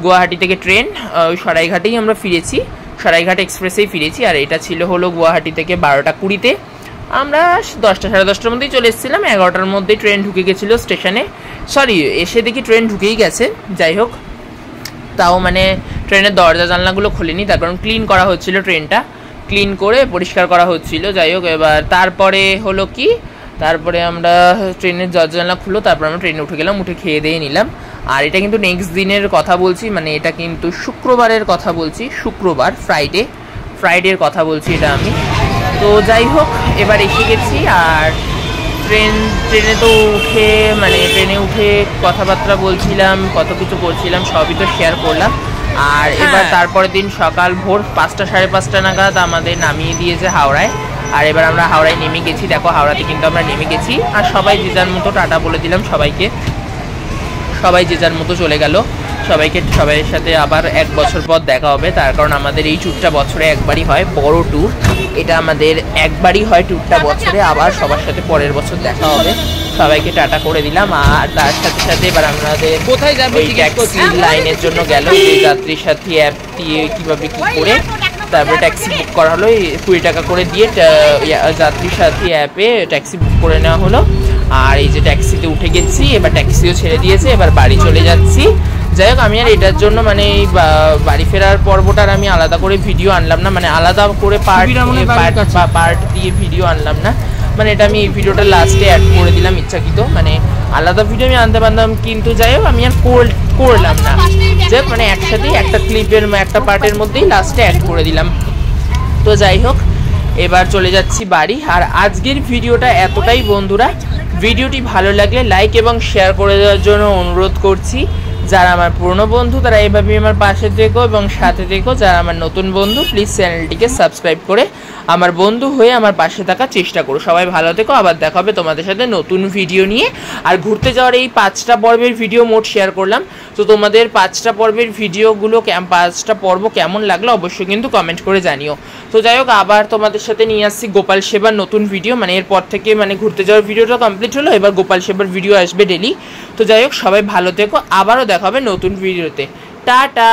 গুয়াহাটি থেকে ট্রেন, ওই সরাইঘাটেই আমরা ফিরেছি, সরাইঘাট এক্সপ্রেসেই ফিরেছি। আর এটা ছিল হলো গুয়াহাটি থেকে 12টা 20-তে, আমরা 10টা সাড়ে 10টার মধ্যেই চলে এসেছিলাম। 11টার মধ্যেই ট্রেন ঢুকে গেছিলো স্টেশনে, সরি এসে দেখি ট্রেন ঢুকেই গেছে। যাই হোক, তাও মানে ট্রেনের দরজা জানলাগুলো খোলেনি, তার কারণ ক্লিন করা হচ্ছিলো, ট্রেনটা ক্লিন করে পরিষ্কার করা হচ্ছিল। যাই হোক, এবার তারপরে হলো কি, তারপরে আমরা ট্রেনের দরজা জানলা খুললো, তারপর আমরা ট্রেনে উঠে গেলাম, উঠে খেয়ে দিয়ে নিলাম। আর এটা কিন্তু নেক্সট দিনের কথা বলছি, মানে এটা কিন্তু শুক্রবারের কথা বলছি, শুক্রবার ফ্রাইডের কথা বলছি এটা আমি। তো যাই হোক, এবার এসে গেছি। আর ট্রেনে তো উঠে মানে ট্রেনে উঠে কথাবার্তা বলছিলাম, কত কিছু করছিলাম, সবই তো শেয়ার করলাম। আর এবার তারপরের দিন সকাল ভোর 5টা সাড়ে 5টা নাগাদ আমাদের নামিয়ে দিয়েছে হাওড়ায়। আর এবার আমরা হাওড়ায় নেমে গেছি, দেখো হাওড়াতে কিন্তু আমরা নেমে গেছি। আর সবাই যে যার মতো টাটা বলে দিলাম সবাইকে, সবাই যে যার মতো চলে গেল। সবাইয়ের সাথে আবার 1 বছর পর দেখা হবে, তার কারণ আমাদের এই ট্যুরটা বছরে একবারই হয়, বড় ট্যুর এটা আমাদের একবারই হয় ট্যুরটা বছরে। আবার সবার সাথে পরের বছর দেখা হবে, সবাইকে টাটা করে দিলাম। আর তার সাথে সাথে এবার আমাদের কোথায় যাবে ওই ট্যাক্সি লাইনের জন্য গেল, যে যাত্রী সাথী অ্যাপ দিয়ে কীভাবে কী করে তারপরে ট্যাক্সি বুক করা হলো। 20 টাকা করে দিয়ে যাত্রী সাথী অ্যাপে ট্যাক্সি বুক করে নেওয়া হলো। আর এই যে ট্যাক্সিতে উঠে গেছি, এবার ট্যাক্সিও ছেড়ে দিয়েছে, এবার বাড়ি চলে যাচ্ছি। যাই হোক, আমি আর এটার জন্য মানে এই বাড়ি ফেরার পর্বটার আমি আলাদা করে ভিডিও আনলাম না, মানে আলাদা করে পার্ট দিয়ে ভিডিও আনলাম না, মানে এটা আমি এই ভিডিওটা লাস্টে অ্যাড করে দিলাম ইচ্ছাকৃত, মানে আলাদা ভিডিও আমি আনতে পারতাম কিন্তু যাই হোক আমি আর করলাম না। যাই হোক, মানে একসাথেই একটা ক্লিপের একটা পার্টের মধ্যেই লাস্টে অ্যাড করে দিলাম। তো যাই হোক, এবার চলে যাচ্ছি বাড়ি। আর আজকের ভিডিওটা এতটাই বন্ধুরা, ভিডিওটি ভালো লাগলে লাইক এবং শেয়ার করে দেওয়ার জন্য অনুরোধ করছি। যারা আমার পুরনো বন্ধু তারা এইভাবেই আমার পাশে থেকো এবং সাথে থেকো। যারা আমার নতুন বন্ধু প্লিজ চ্যানেলটিকে সাবস্ক্রাইব করে আমার বন্ধু হয়ে আমার পাশে থাকার চেষ্টা করো। সবাই ভালো থেকো, আবার দেখা হবে তোমাদের সাথে নতুন ভিডিও নিয়ে। আর ঘুরতে যাওয়ার এই 5টা পর্বের ভিডিও মোট শেয়ার করলাম, তো তোমাদের 5টা পর্বের ভিডিওগুলো 5টা পর্ব কেমন লাগলো অবশ্যই কিন্তু কমেন্ট করে জানিও। তো যাই হোক, আবার তোমাদের সাথে নিয়ে আসছি গোপাল সেবার নতুন ভিডিও, মানে এরপর থেকে মানে ঘুরতে যাওয়ার ভিডিওটা কমপ্লিট হলো, এবার গোপাল সেবার ভিডিও আসবে ডেলি। তো যাই হোক, সবাই ভালো থেকো, আবারও দেখা হবে নতুন ভিডিওতে। টাটা।